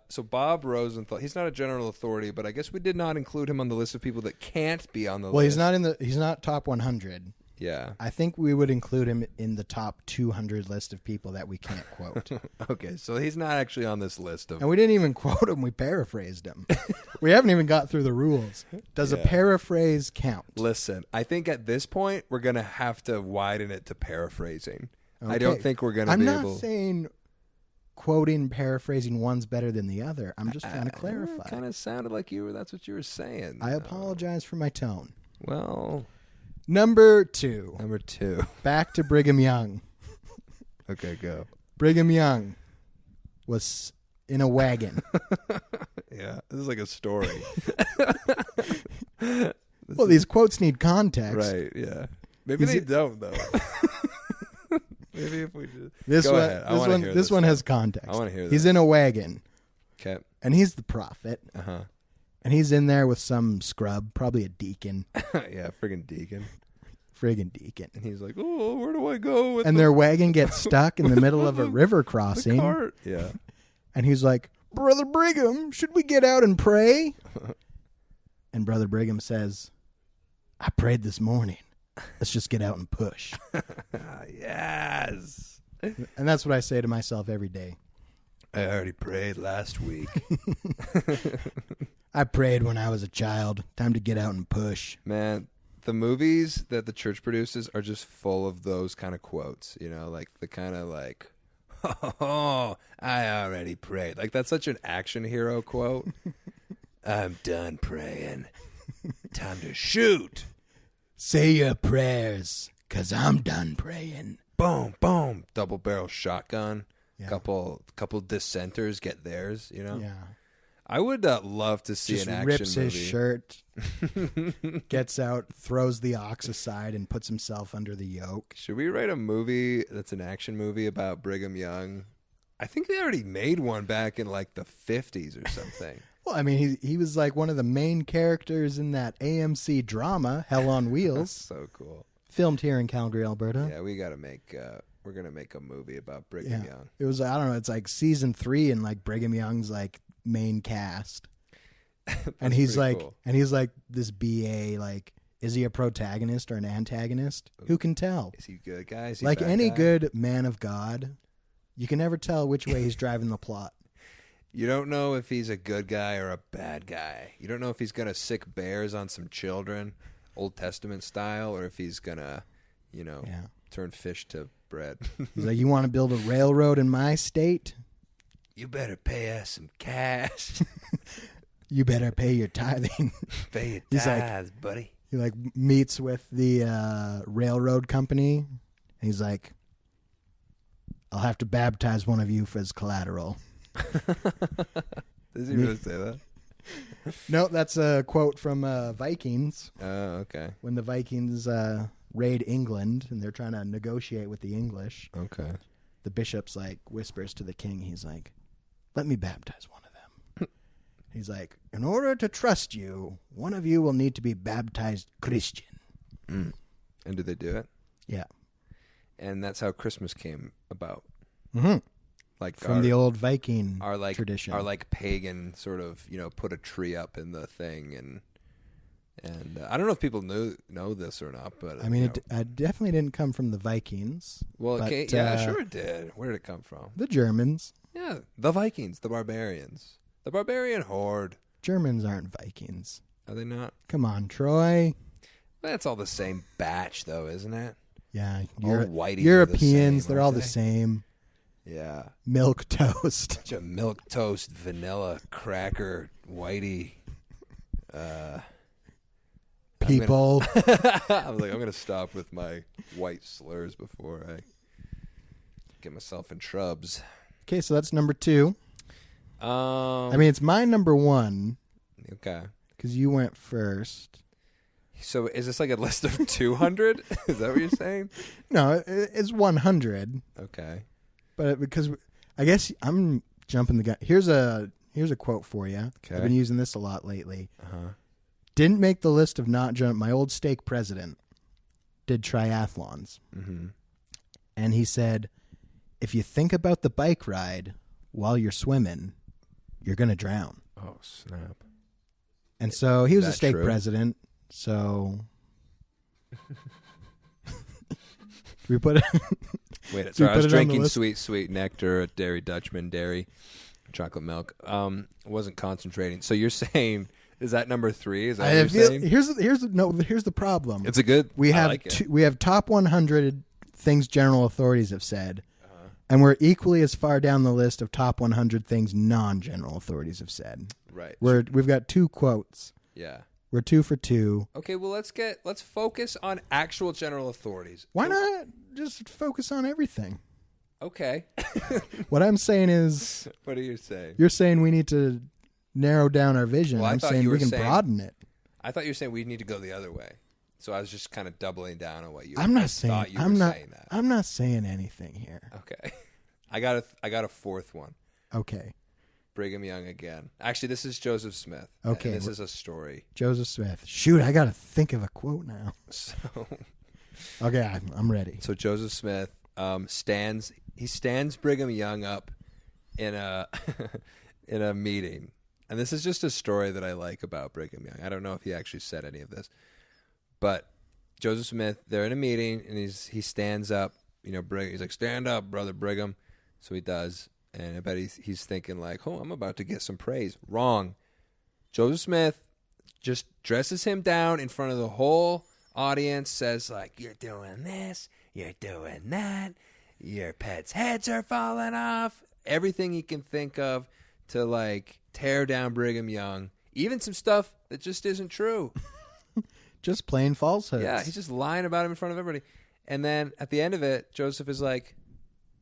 Speaker 2: So Bob Rosenthal, he's not a general authority, but I guess we did not include him on the list of people that can't be on the list.
Speaker 1: Well, he's not top 100.
Speaker 2: Yeah.
Speaker 1: I think we would include him in the top 200 list of people that we can't quote.
Speaker 2: Okay, so he's not actually on this list of...
Speaker 1: And we didn't even quote him, we paraphrased him. We haven't even got through the rules. Does a paraphrase count?
Speaker 2: Listen, I think at this point, we're going to have to widen it to paraphrasing.
Speaker 1: Okay.
Speaker 2: I don't think we're going to be able...
Speaker 1: I'm not saying quoting, paraphrasing one's better than the other. I'm just trying to clarify.
Speaker 2: It kind of sounded like that's what you were saying.
Speaker 1: I apologize for my tone.
Speaker 2: Well...
Speaker 1: Number 2. Back to Brigham Young.
Speaker 2: Okay, go.
Speaker 1: Brigham Young was in a wagon.
Speaker 2: Yeah, this is like a story.
Speaker 1: Well, these quotes need context.
Speaker 2: Right, yeah. Maybe they don't, though. Maybe if we just...
Speaker 1: This one has context.
Speaker 2: I want to hear this.
Speaker 1: He's in a wagon.
Speaker 2: Okay.
Speaker 1: And he's the prophet.
Speaker 2: Uh-huh.
Speaker 1: And he's in there with some scrub, probably a deacon.
Speaker 2: Yeah, friggin' deacon.
Speaker 1: And
Speaker 2: he's like, oh, where do I go?
Speaker 1: And their wagon gets stuck in the middle of a river crossing.
Speaker 2: The cart. Yeah.
Speaker 1: And he's like, Brother Brigham, should we get out and pray? And Brother Brigham says, I prayed this morning. Let's just get out and push.
Speaker 2: Yes.
Speaker 1: And that's what I say to myself every day.
Speaker 2: I already prayed last week.
Speaker 1: I prayed when I was a child. Time to get out and push.
Speaker 2: Man, the movies that the church produces are just full of those kind of quotes, like the kind of like, oh, I already prayed. Like that's such an action hero quote. I'm done praying. Time to shoot.
Speaker 1: Say your prayers, 'cause I'm done praying.
Speaker 2: Boom, boom. Double barrel shotgun.
Speaker 1: Yeah.
Speaker 2: Couple dissenters get theirs,
Speaker 1: Yeah.
Speaker 2: I would love to see
Speaker 1: Just
Speaker 2: an action
Speaker 1: rips
Speaker 2: movie.
Speaker 1: his shirt, gets out, throws the ox aside, and puts himself under the yoke.
Speaker 2: Should we write a movie that's an action movie about Brigham Young? I think they already made one back in like the 50s or something.
Speaker 1: Well, I mean, he was like one of the main characters in that AMC drama, Hell on Wheels,
Speaker 2: So cool.
Speaker 1: filmed here in Calgary, Alberta.
Speaker 2: Yeah, we got to make. We're gonna make a movie about Brigham Young.
Speaker 1: It was, I don't know, it's like season 3 and like Brigham Young's like main cast. And he's like,
Speaker 2: cool.
Speaker 1: and he's like this BA, like, is he a protagonist or an antagonist? Who can tell?
Speaker 2: Is he good, guy? Is he
Speaker 1: Like
Speaker 2: bad
Speaker 1: any
Speaker 2: guy?
Speaker 1: good man of God, you can never tell which way he's driving the plot.
Speaker 2: You don't know if he's a good guy or a bad guy. You don't know if he's gonna sick bears on some children, Old Testament style, or if he's gonna, turn fish to bread.
Speaker 1: He's like, you want to build a railroad in my state?
Speaker 2: You better pay us some cash.
Speaker 1: You better pay your tithing.
Speaker 2: Pay your
Speaker 1: He's like-
Speaker 2: tithes, buddy.
Speaker 1: He like meets with the railroad company. And he's like, I'll have to baptize one of you for his collateral.
Speaker 2: Does he really say that?
Speaker 1: No, that's a quote from Vikings.
Speaker 2: Oh, okay.
Speaker 1: When the Vikings raid England and they're trying to negotiate with the English,
Speaker 2: Okay.
Speaker 1: the bishop's like whispers to the king. He's like, let me baptize one of them. He's like, in order to trust you, one of you will need to be baptized Christian.
Speaker 2: Mm. And did they do it?
Speaker 1: Yeah.
Speaker 2: And that's how Christmas came about.
Speaker 1: Mm-hmm.
Speaker 2: Like
Speaker 1: From the old Viking
Speaker 2: our like
Speaker 1: tradition.
Speaker 2: our like pagan sort of put a tree up in the thing and I don't know if people know this or not, but
Speaker 1: I mean, it definitely didn't come from the Vikings.
Speaker 2: well,
Speaker 1: but,
Speaker 2: sure it did. Where did it come from?
Speaker 1: The Germans.
Speaker 2: Yeah, the Vikings, the barbarians, the barbarian horde.
Speaker 1: Germans aren't Vikings.
Speaker 2: Are they not?
Speaker 1: Come on, Troy.
Speaker 2: That's all the same batch, though, isn't it?
Speaker 1: Yeah,
Speaker 2: All whiteys are the
Speaker 1: Europeans,
Speaker 2: same,
Speaker 1: they're all
Speaker 2: aren't
Speaker 1: the
Speaker 2: they?
Speaker 1: same.
Speaker 2: Yeah.
Speaker 1: Milk toast.
Speaker 2: Bunch of milk toast, vanilla, cracker, whitey.
Speaker 1: People.
Speaker 2: I was like, I'm going to stop with my white slurs before I get myself in trubs.
Speaker 1: Okay, so that's number 2. I mean, it's my number 1
Speaker 2: Okay.
Speaker 1: because you went first.
Speaker 2: So is this like a list of 200? Is that what you're saying?
Speaker 1: No, it's 100.
Speaker 2: Okay.
Speaker 1: But because I guess I'm jumping the gun. Here's a quote for you.
Speaker 2: Okay.
Speaker 1: I've been using this a lot lately.
Speaker 2: Uh-huh.
Speaker 1: Didn't make the list of not jump. My old stake president did triathlons.
Speaker 2: Mm-hmm.
Speaker 1: And he said, if you think about the bike ride while you're swimming, you're going to drown.
Speaker 2: Oh, snap.
Speaker 1: And so he was a
Speaker 2: that
Speaker 1: stake
Speaker 2: true?
Speaker 1: president. So we put it.
Speaker 2: Wait, sorry, I
Speaker 1: put
Speaker 2: was
Speaker 1: it on the
Speaker 2: drinking
Speaker 1: list?
Speaker 2: sweet nectar at Dairy Dutchman Dairy, chocolate milk. Wasn't concentrating. So you're saying, is that number 3? Is that what you're saying?
Speaker 1: Here's the problem.
Speaker 2: It's a good.
Speaker 1: We
Speaker 2: I
Speaker 1: have
Speaker 2: like it.
Speaker 1: we have top 100 things general authorities have said, and we're equally as far down the list of top 100 things non-general authorities have said.
Speaker 2: Right.
Speaker 1: We've got 2 quotes.
Speaker 2: Yeah.
Speaker 1: We're 2 for 2.
Speaker 2: Okay, well let's focus on actual general authorities.
Speaker 1: Why not just focus on everything?
Speaker 2: Okay.
Speaker 1: What I'm saying is,
Speaker 2: What are you saying?
Speaker 1: you're saying we need to narrow down our vision.
Speaker 2: Well, I
Speaker 1: I'm
Speaker 2: thought
Speaker 1: saying
Speaker 2: you
Speaker 1: we
Speaker 2: were
Speaker 1: can
Speaker 2: saying-
Speaker 1: broaden it.
Speaker 2: I thought you were saying we need to go the other way. So I was just kind of doubling down on what you.
Speaker 1: I'm
Speaker 2: I
Speaker 1: not saying
Speaker 2: thought you
Speaker 1: I'm
Speaker 2: were
Speaker 1: not
Speaker 2: saying that.
Speaker 1: I'm not saying anything here.
Speaker 2: Okay. I got a 4th one.
Speaker 1: Okay.
Speaker 2: Brigham Young again. Actually, this is Joseph Smith.
Speaker 1: Okay,
Speaker 2: And this is a story.
Speaker 1: Joseph Smith. Shoot, I got to think of a quote now.
Speaker 2: So
Speaker 1: Okay, I'm ready.
Speaker 2: So Joseph Smith stands Brigham Young up in a in a meeting, and this is just a story that I like about Brigham Young. I don't know if he actually said any of this, but Joseph Smith, they're in a meeting, and he stands up. He's like, stand up, Brother Brigham. So he does, and I bet he's thinking like, oh, I'm about to get some praise. Wrong. Joseph Smith just dresses him down in front of the whole audience, says like, you're doing this, you're doing that, your pets' heads are falling off. Everything he can think of to like tear down Brigham Young. Even some stuff that just isn't true.
Speaker 1: Just plain falsehoods.
Speaker 2: Yeah, he's just lying about him in front of everybody. And then at the end of it, Joseph is like,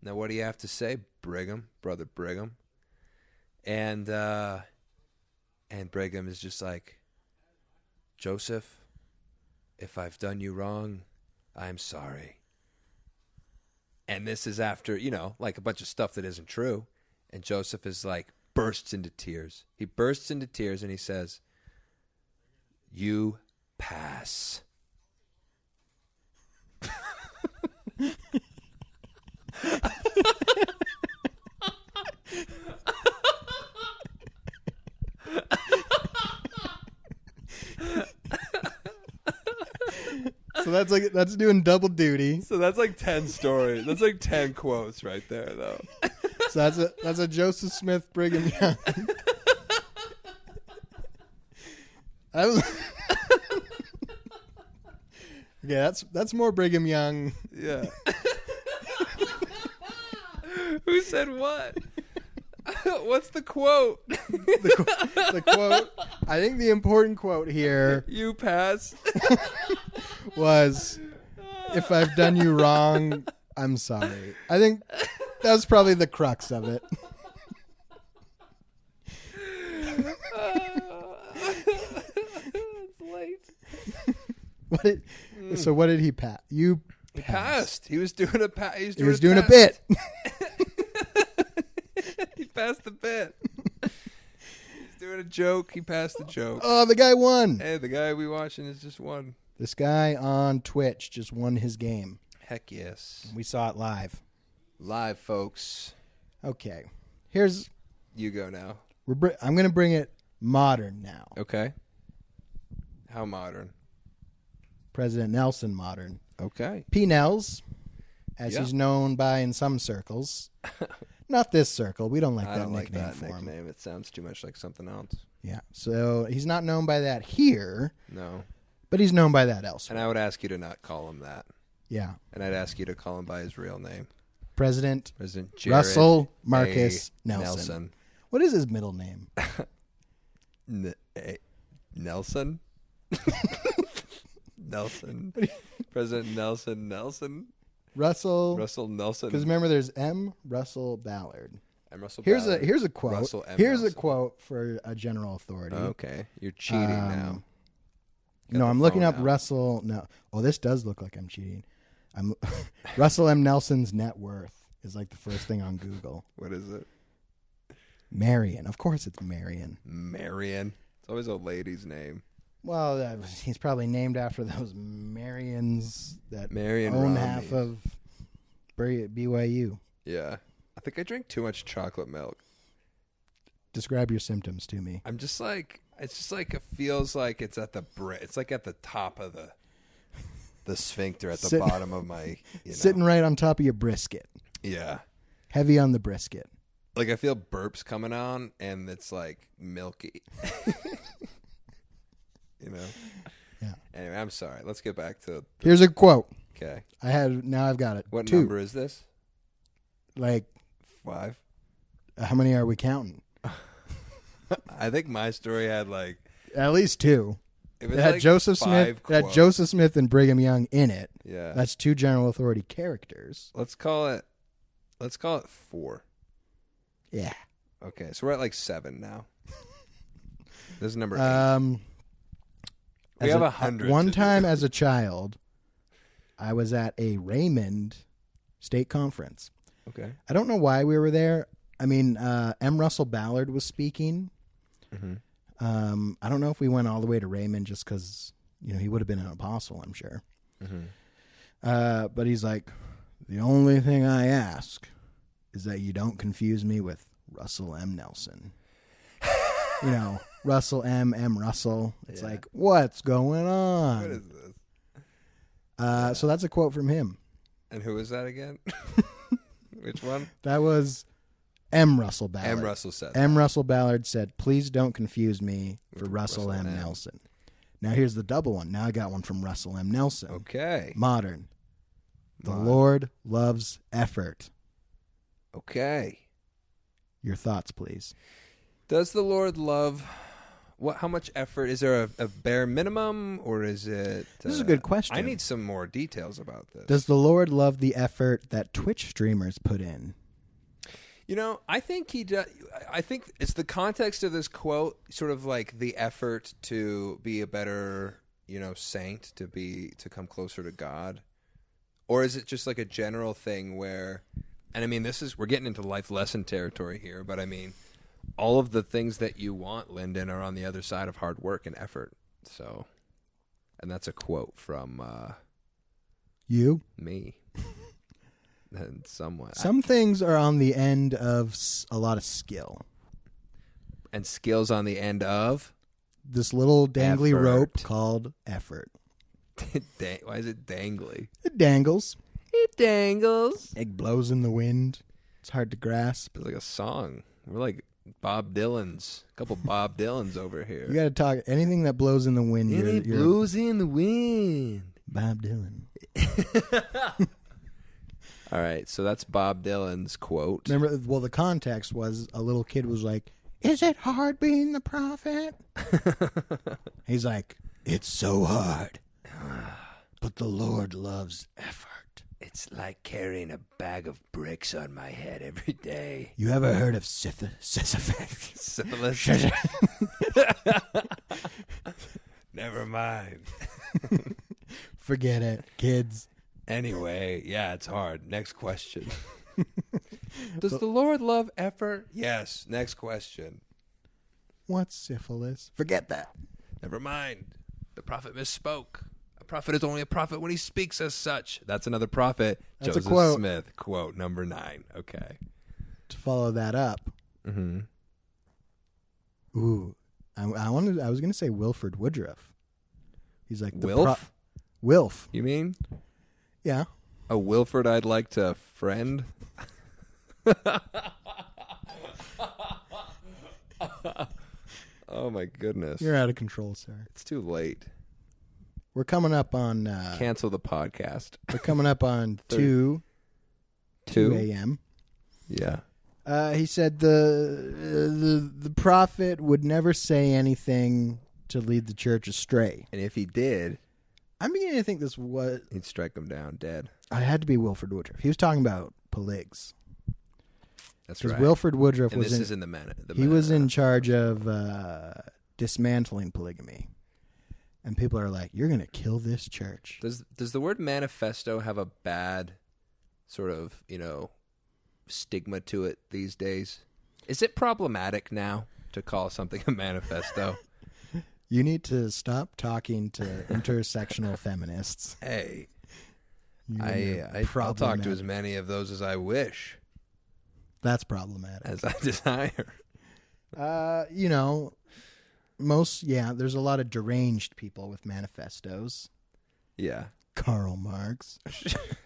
Speaker 2: now what do you have to say, Brigham, Brother Brigham? And Brigham is just like, Joseph, if I've done you wrong, I'm sorry. And this is after, like a bunch of stuff that isn't true. And Joseph is like, bursts into tears. He bursts into tears and he says, you pass.
Speaker 1: So that's doing double duty.
Speaker 2: So that's like 10 stories. That's like 10 quotes right there, though.
Speaker 1: So that's a Joseph Smith Brigham Young. Okay, that's more Brigham Young.
Speaker 2: Yeah. Who said what? What's the quote?
Speaker 1: The quote. I think the important quote here.
Speaker 2: You pass.
Speaker 1: Was, if I've done you wrong, I'm sorry. I think that was probably the crux of it.
Speaker 2: It's late.
Speaker 1: What did he pass? You
Speaker 2: passed. He was doing a
Speaker 1: He was doing a bit.
Speaker 2: He passed the bit. He's doing a joke. He passed the joke.
Speaker 1: Oh, the guy won.
Speaker 2: Hey, the guy we watching has just won.
Speaker 1: This guy on Twitch just won his game.
Speaker 2: Heck yes.
Speaker 1: We saw it live.
Speaker 2: Live, folks.
Speaker 1: Okay.
Speaker 2: You go now.
Speaker 1: I'm going to bring it modern now.
Speaker 2: Okay. How modern?
Speaker 1: President Nelson modern.
Speaker 2: Okay.
Speaker 1: P. Nels, as he's known by in some circles. Not this circle. We don't like that nickname for him.
Speaker 2: It sounds too much like something else.
Speaker 1: Yeah. So he's not known by that here.
Speaker 2: No.
Speaker 1: But he's known by that elsewhere.
Speaker 2: And I would ask you to not call him that.
Speaker 1: Yeah.
Speaker 2: And I'd ask you to call him by his real name.
Speaker 1: President
Speaker 2: Jared
Speaker 1: Russell Marcus
Speaker 2: A.
Speaker 1: Nelson. What is his middle name?
Speaker 2: Nelson? Nelson. President Nelson.
Speaker 1: Russell
Speaker 2: Nelson.
Speaker 1: Because remember, there's M. Russell Ballard.
Speaker 2: M. Russell
Speaker 1: Here's
Speaker 2: Ballard.
Speaker 1: a quote.
Speaker 2: Russell M.
Speaker 1: Here's
Speaker 2: Nelson.
Speaker 1: a quote for a general authority.
Speaker 2: Okay. You're cheating now.
Speaker 1: No, I'm looking up Russell. No. Oh, this does look like I'm cheating. Russell M. Nelson's net worth is like the first thing on Google.
Speaker 2: What is it?
Speaker 1: Marion. Of course it's Marion.
Speaker 2: Marion. It's always a lady's name.
Speaker 1: Well, he's probably named after those Marions that
Speaker 2: Marion
Speaker 1: own
Speaker 2: Romney.
Speaker 1: half of BYU.
Speaker 2: Yeah. I think I drink too much chocolate milk.
Speaker 1: Describe your symptoms to me.
Speaker 2: I'm just like, it's just like it feels like it's at it's like at the top of the sphincter at the bottom of my
Speaker 1: sitting right on top of your brisket.
Speaker 2: Yeah.
Speaker 1: Heavy on the brisket.
Speaker 2: Like I feel burps coming on and it's like milky.
Speaker 1: Yeah.
Speaker 2: Anyway, I'm sorry. Let's get back to
Speaker 1: Here's a quote.
Speaker 2: Okay.
Speaker 1: I've got it.
Speaker 2: What
Speaker 1: 2.
Speaker 2: number is this?
Speaker 1: Like
Speaker 2: 5.
Speaker 1: How many are we counting?
Speaker 2: I think my story had like
Speaker 1: at least 2.
Speaker 2: It was
Speaker 1: had
Speaker 2: like
Speaker 1: Joseph
Speaker 2: 5
Speaker 1: Smith.
Speaker 2: quotes.
Speaker 1: It had Joseph Smith and Brigham Young in it.
Speaker 2: Yeah.
Speaker 1: That's 2 general authority characters.
Speaker 2: Let's call it 4.
Speaker 1: Yeah.
Speaker 2: Okay, so we're at like 7 now. This is number 8. We have 100.
Speaker 1: One time as a child, I was at a Raymond state conference.
Speaker 2: Okay.
Speaker 1: I don't know why we were there. I mean, M. Russell Ballard was speaking.
Speaker 2: Mm-hmm.
Speaker 1: I don't know if we went all the way to Raymond just because, he would have been an apostle, I'm sure.
Speaker 2: Mm-hmm.
Speaker 1: But he's like, the only thing I ask is that you don't confuse me with Russell M. Nelson. Russell M. Russell. It's like, what's going on?
Speaker 2: What is this?
Speaker 1: So that's a quote from him.
Speaker 2: And who is that again? Which one?
Speaker 1: That was M. Russell Ballard.
Speaker 2: M. Russell said.
Speaker 1: M. Russell Ballard said, "Please don't confuse me for Russell M. Nelson." Now here's the double one. Now I got one from Russell M. Nelson.
Speaker 2: Okay.
Speaker 1: Modern. The Lord loves effort.
Speaker 2: Okay.
Speaker 1: Your thoughts, please.
Speaker 2: Does the Lord love... How much effort? Is there a bare minimum, or is it...
Speaker 1: This is a good question.
Speaker 2: I need some more details about this.
Speaker 1: Does the Lord love the effort that Twitch streamers put in?
Speaker 2: I think he does. I think it's the context of this quote, sort of like the effort to be a better, saint, to come closer to God. Or is it just like a general thing where, and I mean, we're getting into life lesson territory here, but I mean, all of the things that you want, Lyndon, are on the other side of hard work and effort. So, and that's a quote from
Speaker 1: you,
Speaker 2: me, and someone.
Speaker 1: Some things are on the end of a lot of skill,
Speaker 2: and skills on the end of
Speaker 1: this little dangly rope called effort.
Speaker 2: Why is it dangly?
Speaker 1: It dangles.
Speaker 2: It dangles.
Speaker 1: It blows in the wind. It's hard to grasp.
Speaker 2: It's like a song. We're like Bob Dylan's. A couple Bob Dylans over here.
Speaker 1: You got to talk anything that blows in the wind.
Speaker 2: It blows in the wind.
Speaker 1: Bob Dylan.
Speaker 2: All right, so that's Bob Dylan's quote.
Speaker 1: Remember, the context was a little kid was like, "Is it hard being the prophet?" He's like, "It's so hard, but the Lord loves effort.
Speaker 2: It's like carrying a bag of bricks on my head every day."
Speaker 1: You ever heard of Sisyphus?
Speaker 2: Never mind.
Speaker 1: Forget it, kids.
Speaker 2: Anyway, yeah, it's hard. Next question. Does the Lord love effort? Yes. Next question.
Speaker 1: What's syphilis? Forget that.
Speaker 2: Never mind. The prophet misspoke. A prophet is only a prophet when he speaks as such. That's another prophet.
Speaker 1: That's
Speaker 2: Joseph
Speaker 1: a quote.
Speaker 2: Smith. Quote number 9. Okay.
Speaker 1: To follow that up.
Speaker 2: Mm-hmm.
Speaker 1: Ooh, I was going to say Wilford Woodruff. He's like the
Speaker 2: Wilf?
Speaker 1: Wilf.
Speaker 2: You mean?
Speaker 1: Yeah.
Speaker 2: A Wilford I'd like to friend? Oh, my goodness.
Speaker 1: You're out of control, sir.
Speaker 2: It's too late.
Speaker 1: We're coming up on...
Speaker 2: Cancel the podcast.
Speaker 1: We're coming up on 2 a.m.
Speaker 2: Yeah.
Speaker 1: He said the prophet would never say anything to lead the church astray.
Speaker 2: And if he did...
Speaker 1: I'm beginning to think this was...
Speaker 2: He'd strike him down dead.
Speaker 1: I had to be Wilford Woodruff. He was talking about poligs.
Speaker 2: That's right.
Speaker 1: Because Wilford Woodruff
Speaker 2: and
Speaker 1: was
Speaker 2: this is in the
Speaker 1: he was in charge of dismantling polygamy. And people are like, "You're going to kill this church."
Speaker 2: Does the word manifesto have a bad sort of, stigma to it these days? Is it problematic now to call something a manifesto?
Speaker 1: You need to stop talking to intersectional feminists.
Speaker 2: Hey, I'll talk to as many of those as I wish.
Speaker 1: That's problematic.
Speaker 2: As I desire.
Speaker 1: There's a lot of deranged people with manifestos.
Speaker 2: Yeah.
Speaker 1: Karl Marx.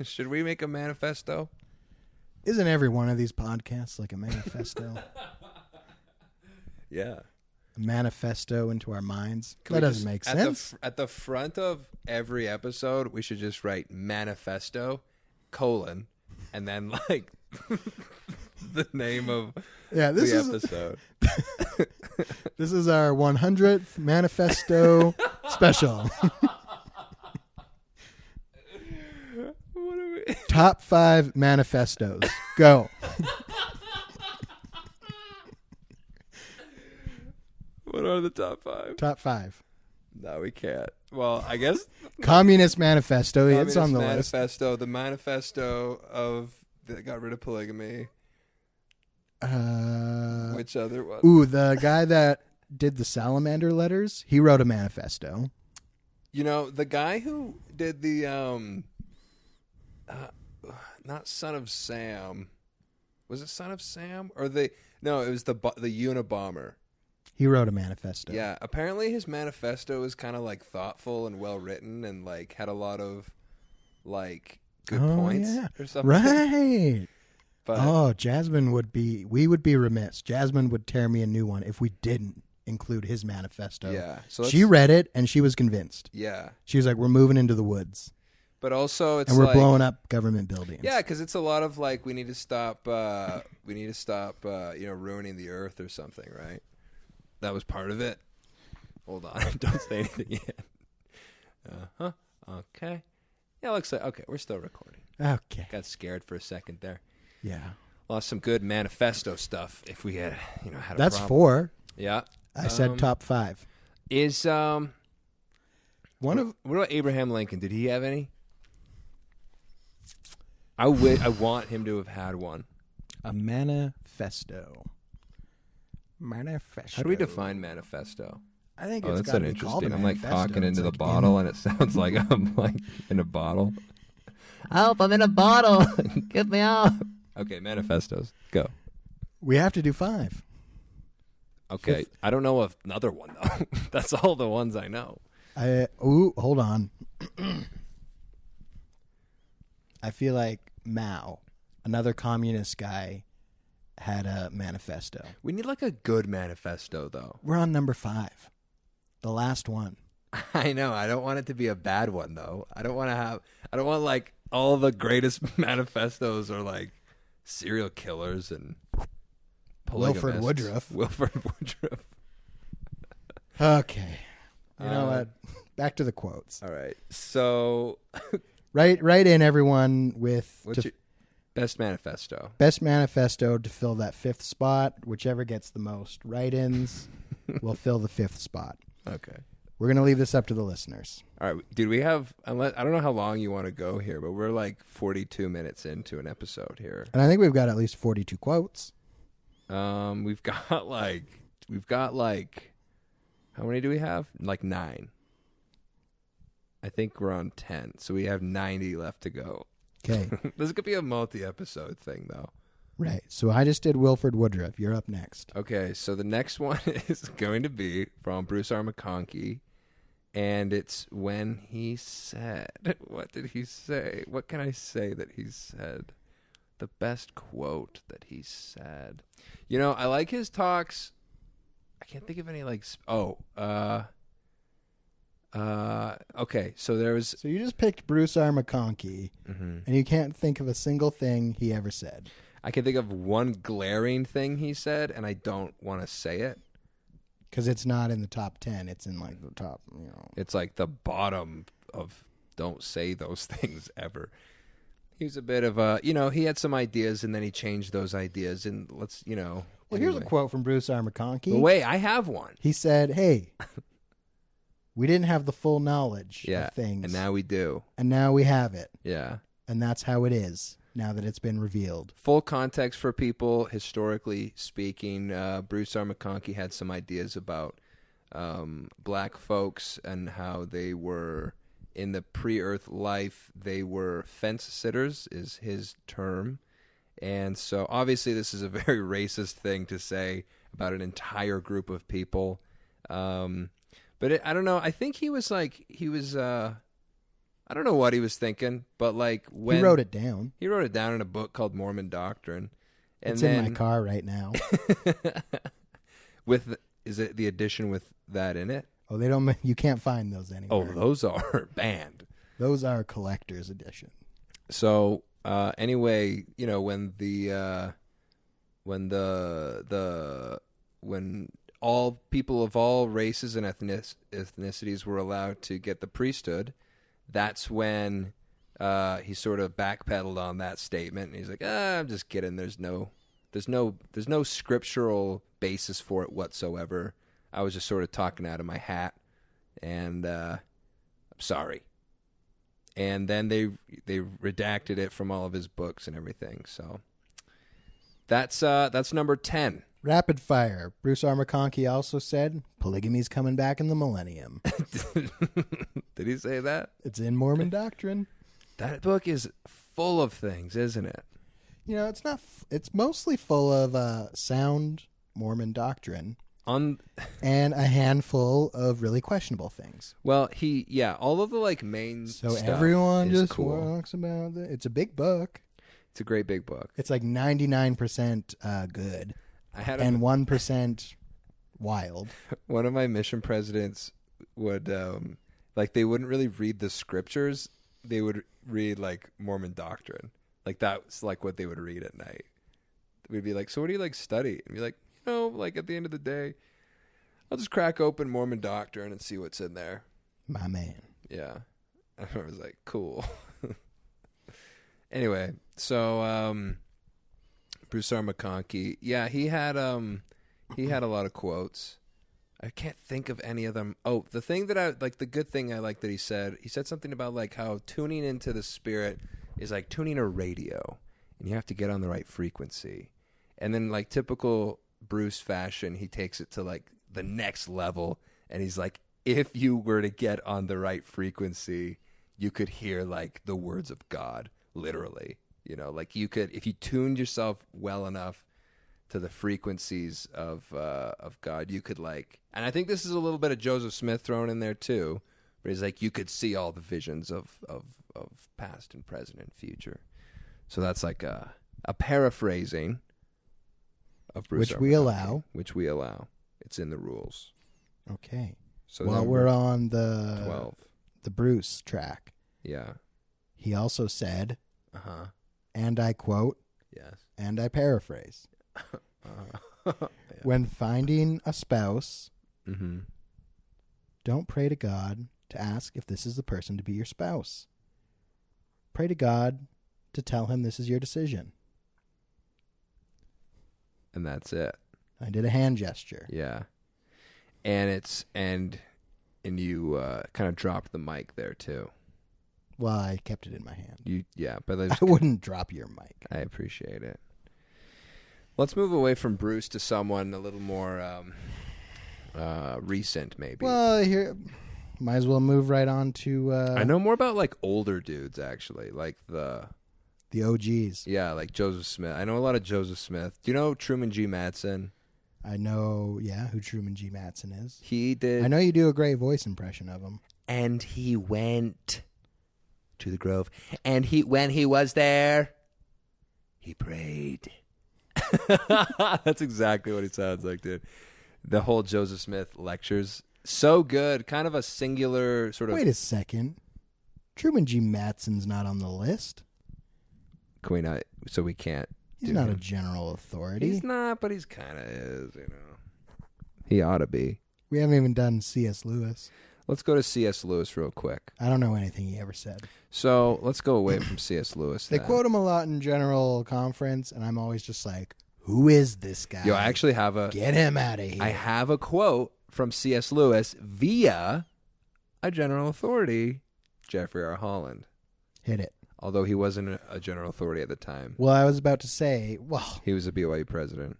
Speaker 2: Should we make a manifesto?
Speaker 1: Isn't every one of these podcasts like a manifesto?
Speaker 2: Yeah.
Speaker 1: A manifesto into our minds? That doesn't make sense.
Speaker 2: At the front of every episode, we should just write manifesto, and then like the name of the episode.
Speaker 1: This is our 100th manifesto special.
Speaker 2: What are we?
Speaker 1: Top 5 manifestos. Go.
Speaker 2: What are the top 5?
Speaker 1: Top 5.
Speaker 2: No, we can't. Well, I guess
Speaker 1: Communist Manifesto. It's on the
Speaker 2: manifesto, list. The manifesto that got rid of polygamy. Which other one?
Speaker 1: Ooh, the guy that did the salamander letters, he wrote a manifesto.
Speaker 2: The guy who did the not Son of Sam. Was it Son of Sam? No, it was the Unabomber.
Speaker 1: He wrote a manifesto.
Speaker 2: Yeah, apparently his manifesto is kind of like thoughtful and well written, and like had a lot of like good points or something.
Speaker 1: Right.
Speaker 2: But
Speaker 1: Jasmine we would be remiss. Jasmine would tear me a new one if we didn't include his manifesto.
Speaker 2: yeah, so
Speaker 1: She read it and she was convinced.
Speaker 2: yeah,
Speaker 1: She was like, we're moving into the woods.
Speaker 2: but also it's
Speaker 1: And we're
Speaker 2: like,
Speaker 1: blowing up government buildings.
Speaker 2: yeah, because it's a lot of like we need to stop ruining the earth or something, right? That was part of it. Hold on, don't say anything yet. Okay. Yeah, looks like okay. We're still recording.
Speaker 1: Okay.
Speaker 2: Got scared for a second there.
Speaker 1: Yeah.
Speaker 2: Lost some good manifesto stuff. If we had, had a
Speaker 1: That's
Speaker 2: problem.
Speaker 1: 4.
Speaker 2: Yeah.
Speaker 1: I said top 5.
Speaker 2: Is
Speaker 1: One of
Speaker 2: what about Abraham Lincoln? Did he have any? I want him to have had one.
Speaker 1: a manifesto. Manifesto.
Speaker 2: How do we define manifesto?
Speaker 1: I think
Speaker 2: Oh,
Speaker 1: it's
Speaker 2: that's
Speaker 1: got
Speaker 2: an
Speaker 1: to be called a
Speaker 2: interesting. I'm like
Speaker 1: manifesto.
Speaker 2: talking
Speaker 1: It's
Speaker 2: into the
Speaker 1: like
Speaker 2: bottle, and it sounds like I'm like in a bottle.
Speaker 3: Help, I'm in a bottle. Get me out.
Speaker 2: Okay, manifestos. Go.
Speaker 1: We have to do 5.
Speaker 2: Okay, I don't know of another one though. That's all the ones I know.
Speaker 1: Hold on. I feel like Mao, another communist guy, had a manifesto.
Speaker 2: We need like a good manifesto though.
Speaker 1: We're on number 5. The last one.
Speaker 2: I know. I don't want it to be a bad one though. I don't want like all the greatest manifestos are like serial killers and
Speaker 1: Wilford
Speaker 2: polygamists.
Speaker 1: Woodruff.
Speaker 2: Wilford Woodruff.
Speaker 1: Okay. You know what? Back to the quotes.
Speaker 2: All right. So,
Speaker 1: Write in everyone with
Speaker 2: what's your best manifesto?
Speaker 1: best manifesto to fill that 5th spot. Whichever gets the most write-ins will fill the 5th spot.
Speaker 2: Okay.
Speaker 1: We're going to leave this up to the listeners.
Speaker 2: All right. Dude, we have, I don't know how long you want to go here, but we're like 42 minutes into an episode here.
Speaker 1: And I think we've got at least 42 quotes.
Speaker 2: We've got like, how many do we have? Like 9. I think we're on 10. So we have 90 left to go.
Speaker 1: Okay.
Speaker 2: This could be a multi-episode thing, though.
Speaker 1: Right. So I just did Wilford Woodruff. You're up next.
Speaker 2: Okay, so the next one is going to be from Bruce R. McConkie, and it's when he said, what did he say? What can I say that he said? The best quote that he said. You know, I like his talks. I can't think of any like, okay, so there was.
Speaker 1: So you just picked Bruce R. McConkie, and you can't think of a single thing he ever said.
Speaker 2: I can think of one glaring thing he said, and I don't want to say it.
Speaker 1: Because it's not in the top 10. It's in like the top,
Speaker 2: It's like the bottom of don't say those things ever. He was a bit of a, he had some ideas, and then he changed those ideas, and
Speaker 1: Well, here's a
Speaker 2: anyway.
Speaker 1: quote from Bruce R. McConkie.
Speaker 2: But wait, I have one.
Speaker 1: He said, hey, we didn't have the full knowledge
Speaker 2: Yeah,
Speaker 1: of things.
Speaker 2: and now we do.
Speaker 1: And now we have it.
Speaker 2: Yeah.
Speaker 1: And that's how it is now that it's been revealed.
Speaker 2: Full context for people, historically speaking, Bruce R. McConkie had some ideas about black folks and how they were, in the pre-Earth life, they were fence sitters, is his term. And so obviously this is a very racist thing to say about an entire group of people. But I don't know. I think he was I don't know what he was thinking, but like when
Speaker 1: He wrote it down.
Speaker 2: He wrote it down in a book called Mormon Doctrine. And
Speaker 1: It's
Speaker 2: then,
Speaker 1: in my car right now.
Speaker 2: Is it the edition with that in it?
Speaker 1: Oh, you can't find those anymore.
Speaker 2: Oh, those are banned.
Speaker 1: Those are collector's edition.
Speaker 2: So anyway, when all people of all races and ethnicities were allowed to get the priesthood, that's when he sort of backpedaled on that statement, and he's like, I'm just kidding. There's no scriptural basis for it whatsoever. I was just sort of talking out of my hat, and I'm sorry. And then they redacted it from all of his books and everything. So that's number 10.
Speaker 1: Rapid fire. Bruce R. McConkie also said, polygamy's coming back in the millennium.
Speaker 2: Did he say that?
Speaker 1: It's in Mormon Doctrine.
Speaker 2: That book is full of things, isn't it?
Speaker 1: It's not. It's mostly full of sound Mormon doctrine.
Speaker 2: On
Speaker 1: and a handful of really questionable things.
Speaker 2: well, all of the like main.
Speaker 1: So
Speaker 2: stuff
Speaker 1: everyone
Speaker 2: is
Speaker 1: just
Speaker 2: cool.
Speaker 1: talks about it. It's a big book.
Speaker 2: It's a great big book.
Speaker 1: It's like 99% good
Speaker 2: I had
Speaker 1: and 1% wild.
Speaker 2: one of my mission presidents would like they wouldn't really read the scriptures. They would read like Mormon doctrine. Like that's like what they would read at night. We'd be like, so what do you like study? And be like, like at the end of the day, I'll just crack open Mormon doctrine and see what's in there.
Speaker 1: My man.
Speaker 2: Yeah. I was like, cool. Anyway, so Bruce R. McConkie, yeah, he had a lot of quotes. I can't think of any of them. Oh, the thing that I like, the good thing I like that he said something about like how tuning into the spirit is like tuning a radio, and you have to get on the right frequency. And then like typical Bruce fashion, he takes it to like the next level, and he's like, if you were to get on the right frequency, you could hear like the words of God, literally. Like you could, if you tuned yourself well enough to the frequencies of God, you could like, and I think this is a little bit of Joseph Smith thrown in there too, but he's like, you could see all the visions of past and present and future. So that's like a paraphrasing of Bruce
Speaker 1: Which
Speaker 2: R.
Speaker 1: we
Speaker 2: McConkie,
Speaker 1: allow.
Speaker 2: Which we allow. It's in the rules.
Speaker 1: Okay.
Speaker 2: So
Speaker 1: While
Speaker 2: number
Speaker 1: we're on the
Speaker 2: 12.
Speaker 1: the Bruce track,
Speaker 2: Yeah.
Speaker 1: he also said,
Speaker 2: Uh-huh.
Speaker 1: and I quote,
Speaker 2: Yes.
Speaker 1: and I paraphrase,
Speaker 2: Yeah.
Speaker 1: when finding a spouse,
Speaker 2: Mm-hmm.
Speaker 1: don't pray to God to ask if this is the person to be your spouse. Pray to God to tell him this is your decision.
Speaker 2: And that's it.
Speaker 1: I did a hand gesture.
Speaker 2: Yeah. And you kind of dropped the mic there too.
Speaker 1: Well, I kept it in my hand.
Speaker 2: But
Speaker 1: I wouldn't drop your mic.
Speaker 2: I appreciate it. Let's move away from Bruce to someone a little more recent, maybe.
Speaker 1: Well, here, might as well move right on to
Speaker 2: I know more about like older dudes actually, like the
Speaker 1: OGs.
Speaker 2: yeah, like Joseph Smith. I know a lot of Joseph Smith. Do you know Truman G. Madsen?
Speaker 1: I know, who Truman G. Madsen is.
Speaker 2: He did.
Speaker 1: I know you do a great voice impression of him.
Speaker 2: And he went to the grove, and when he was there, he prayed. That's exactly what he sounds like, dude. The whole Joseph Smith lectures, so good. Kind of a singular sort of.
Speaker 1: Wait a second. Truman G. Madsen's not on the list.
Speaker 2: Can we not? So we can't.
Speaker 1: He's not a general authority.
Speaker 2: He's not, but he's kind of is, He ought to be.
Speaker 1: We haven't even done C.S. Lewis.
Speaker 2: Let's go to C.S. Lewis real quick.
Speaker 1: I don't know anything he ever said.
Speaker 2: So let's go away from C.S. Lewis.
Speaker 1: They
Speaker 2: then.
Speaker 1: quote him a lot in general conference, and I'm always just like, who is this guy?
Speaker 2: Yo, I actually have
Speaker 1: Get him out of here.
Speaker 2: I have a quote from C.S. Lewis via a general authority, Jeffrey R. Holland.
Speaker 1: Hit it.
Speaker 2: Although he wasn't a general authority at the time.
Speaker 1: Well, I was about to say,
Speaker 2: He was a BYU president.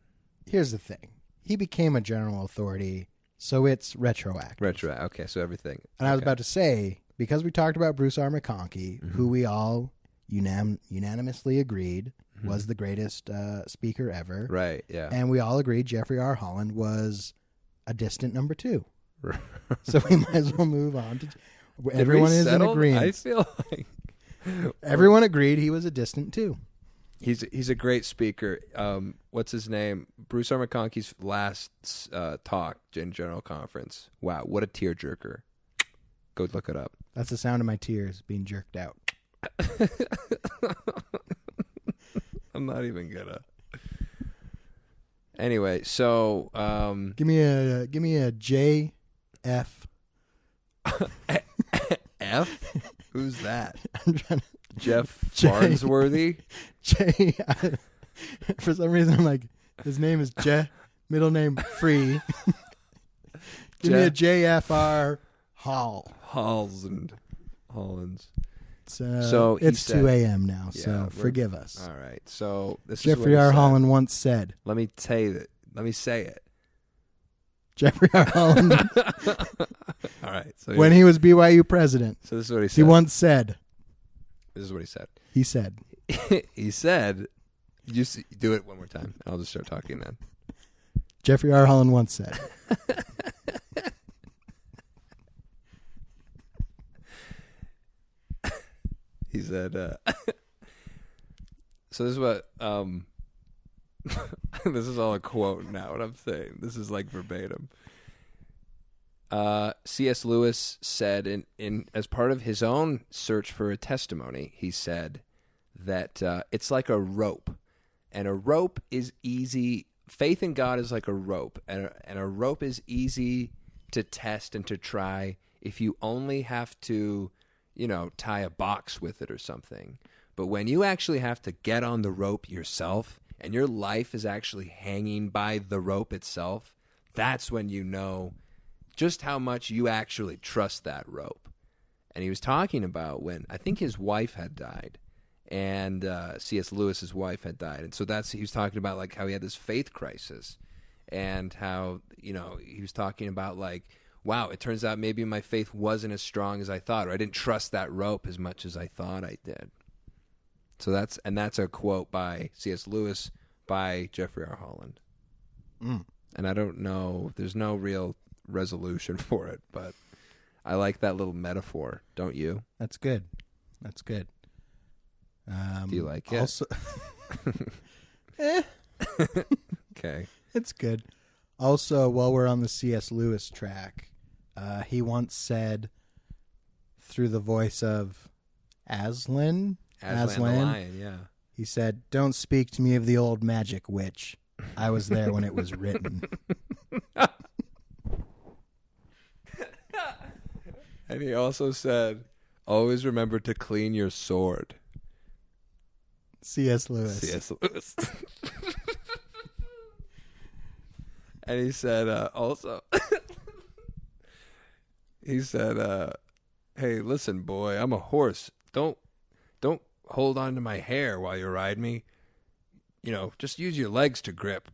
Speaker 1: Here's the thing. He became a general authority, so it's retroactive.
Speaker 2: Okay, so everything.
Speaker 1: And I was about to say, because we talked about Bruce R. McConkie, who we all unanimously agreed was the greatest speaker ever.
Speaker 2: Right, yeah.
Speaker 1: And we all agreed Jeffrey R. Holland was a distant number 2. So we might as well move on to everyone is in agreement.
Speaker 2: I feel like
Speaker 1: everyone agreed he was a distant 2.
Speaker 2: he's a great speaker. What's his name? Bruce R. McConkie's last talk in general conference. Wow, what a tearjerker. Go look it up.
Speaker 1: That's the sound of my tears being jerked out.
Speaker 2: I'm not even gonna. Anyway, so
Speaker 1: give me a J F.
Speaker 2: F? Who's that?
Speaker 1: I'm trying to
Speaker 2: Jeff Farnsworthy?
Speaker 1: J. For some reason, I'm like, his name is Je. Middle name Free. Give me a JFR Hall.
Speaker 2: Hollands.
Speaker 1: So
Speaker 2: he
Speaker 1: it's
Speaker 2: said-
Speaker 1: 2 a.m. now,
Speaker 2: Yeah,
Speaker 1: so
Speaker 2: we're-
Speaker 1: forgive us.
Speaker 2: All right. So this is
Speaker 1: Jeffrey
Speaker 2: what he
Speaker 1: R.
Speaker 2: said.
Speaker 1: Holland once said.
Speaker 2: Let me say that. Let me say it.
Speaker 1: Jeffrey R. Holland,
Speaker 2: All right. So
Speaker 1: when he was BYU president,
Speaker 2: So this is what he said.
Speaker 1: he once said.
Speaker 2: This is what he said.
Speaker 1: He said.
Speaker 2: He said, "Just do it one more time, and I'll just start talking then."
Speaker 1: Jeffrey R. Holland once said.
Speaker 2: He said, so this is what, this is all a quote now, what I'm saying. This is like verbatim. C.S. Lewis said in as part of his own search for a testimony, he said that it's like a rope. And a rope is easy. Faith in God is like a rope. And a rope is easy to test and to try if you only have to, tie a box with it or something. But when you actually have to get on the rope yourself and your life is actually hanging by the rope itself, that's when you know just how much you actually trust that rope. And he was talking about when I think his wife had died, and C.S. Lewis's wife had died. And so he was talking about like how he had this faith crisis, and how, he was talking about like, wow, it turns out maybe my faith wasn't as strong as I thought, or I didn't trust that rope as much as I thought I did. So that's a quote by C.S. Lewis by Jeffrey R. Holland. And I don't know, there's no real resolution for it, but I like that little metaphor, don't you?
Speaker 1: That's good.
Speaker 2: Do you like it?
Speaker 1: Also,
Speaker 2: Okay.
Speaker 1: it's good. Also, while we're on the C.S. Lewis track, he once said through the voice of Aslan
Speaker 2: the lion, yeah.
Speaker 1: He said, "Don't speak to me of the old magic witch. I was there when it was written."
Speaker 2: And he also said, always remember to clean your sword.
Speaker 1: C.S. Lewis.
Speaker 2: C.S. Lewis. And he said, also, he said, hey, listen, boy, I'm a horse. Don't hold on to my hair while you ride me. Just use your legs to grip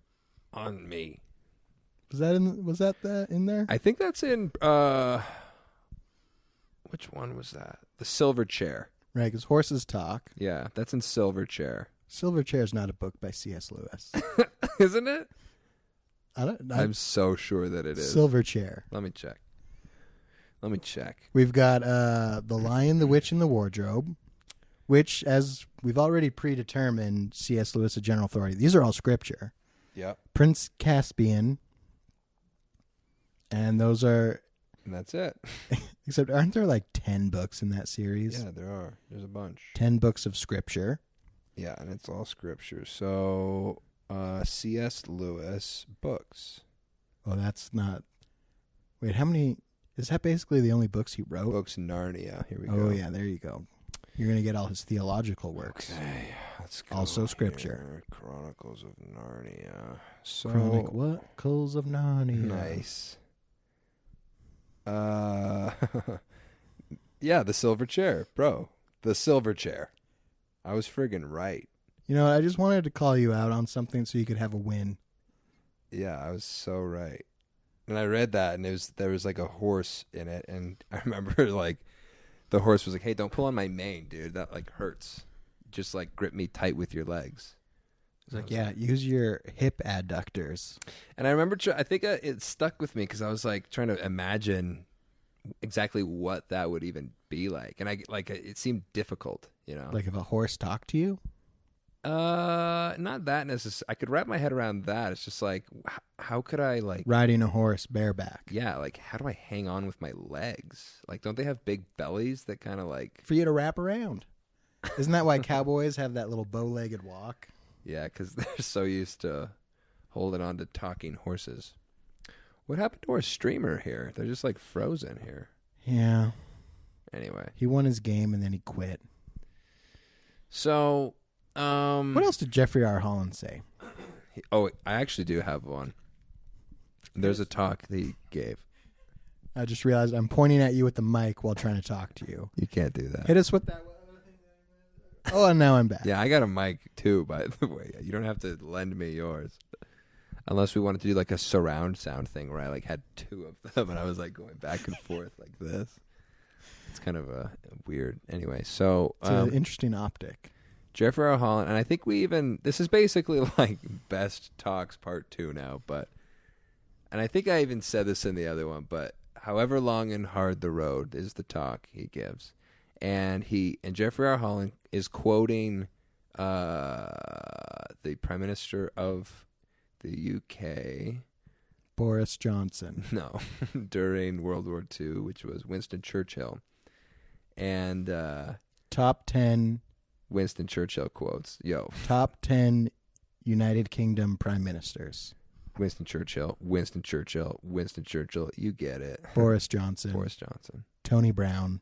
Speaker 2: on me.
Speaker 1: Was that in there?
Speaker 2: I think that's in, which one was that? The Silver Chair.
Speaker 1: Right, because horses talk.
Speaker 2: Yeah, that's in Silver Chair.
Speaker 1: Silver Chair is not a book by C.S. Lewis.
Speaker 2: Isn't it?
Speaker 1: I'm
Speaker 2: so sure that it is.
Speaker 1: Silver Chair.
Speaker 2: Let me check.
Speaker 1: We've got The Lion, the Witch, and the Wardrobe, which, as we've already predetermined, C.S. Lewis, a general authority. These are all scripture.
Speaker 2: Yep.
Speaker 1: Prince Caspian, and those are...
Speaker 2: And that's it.
Speaker 1: Except, aren't there like 10 books in that series?
Speaker 2: Yeah, there are. There's a bunch.
Speaker 1: 10 books of scripture.
Speaker 2: Yeah, and it's all scripture. So, C.S. Lewis books.
Speaker 1: Oh, that's not... Wait, how many... Is that basically the only books he wrote?
Speaker 2: Books Narnia. Here we go.
Speaker 1: Oh, yeah, there you go. You're going to get all his theological works.
Speaker 2: Okay, let's go.
Speaker 1: Also scripture.
Speaker 2: Here. Chronicles of Narnia. So,
Speaker 1: Chronicles of Narnia.
Speaker 2: Nice. Yeah, the Silver Chair, bro. The Silver Chair. I was friggin' right.
Speaker 1: You know, I just wanted to call you out on something so you could have a win.
Speaker 2: Yeah, I was so right. And I read that, and there was like a horse in it, and I remember like the horse was like, "Hey, don't pull on my mane, dude. That like hurts. Just like grip me tight with your legs."
Speaker 1: It's like, yeah, use your hip adductors.
Speaker 2: And I remember, I think it stuck with me because I was like trying to imagine exactly what that would even be like, and it seemed difficult,
Speaker 1: Like if a horse talked to you.
Speaker 2: Not that necessarily. I could wrap my head around that. It's just like, how could I like
Speaker 1: riding a horse bareback?
Speaker 2: Yeah, like how do I hang on with my legs? Like, don't they have big bellies that kind of like
Speaker 1: for you to wrap around? Isn't that why cowboys have that little bow-legged walk?
Speaker 2: Yeah, because they're so used to holding on to talking horses. What happened to our streamer here? They're just like frozen here.
Speaker 1: Yeah.
Speaker 2: Anyway,
Speaker 1: he won his game and then he quit.
Speaker 2: So,
Speaker 1: what else did Jeffrey R. Holland say?
Speaker 2: I actually do have one. There's a talk that he gave.
Speaker 1: I just realized I'm pointing at you with the mic while trying to talk to you.
Speaker 2: You can't do that.
Speaker 1: Hit us with that. Oh, and now I'm back.
Speaker 2: Yeah, I got a mic too, by the way. You don't have to lend me yours. Unless we wanted to do like a surround sound thing where I like had two of them and I was like going back and forth like this. It's kind of a weird. Anyway, so
Speaker 1: it's an interesting optic.
Speaker 2: Jeffrey R. Holland, and I think this is basically like Best Talks Part 2 now, but and I think I even said this in the other one, but however long and hard the road is the talk he gives. And Jeffrey R. Holland is quoting the Prime Minister of the UK.
Speaker 1: Boris Johnson.
Speaker 2: No, during World War II, which was Winston Churchill. And
Speaker 1: Top 10
Speaker 2: Winston Churchill quotes.
Speaker 1: Top 10 United Kingdom Prime Ministers.
Speaker 2: Winston Churchill. You get it.
Speaker 1: Boris Johnson. Tony Brown.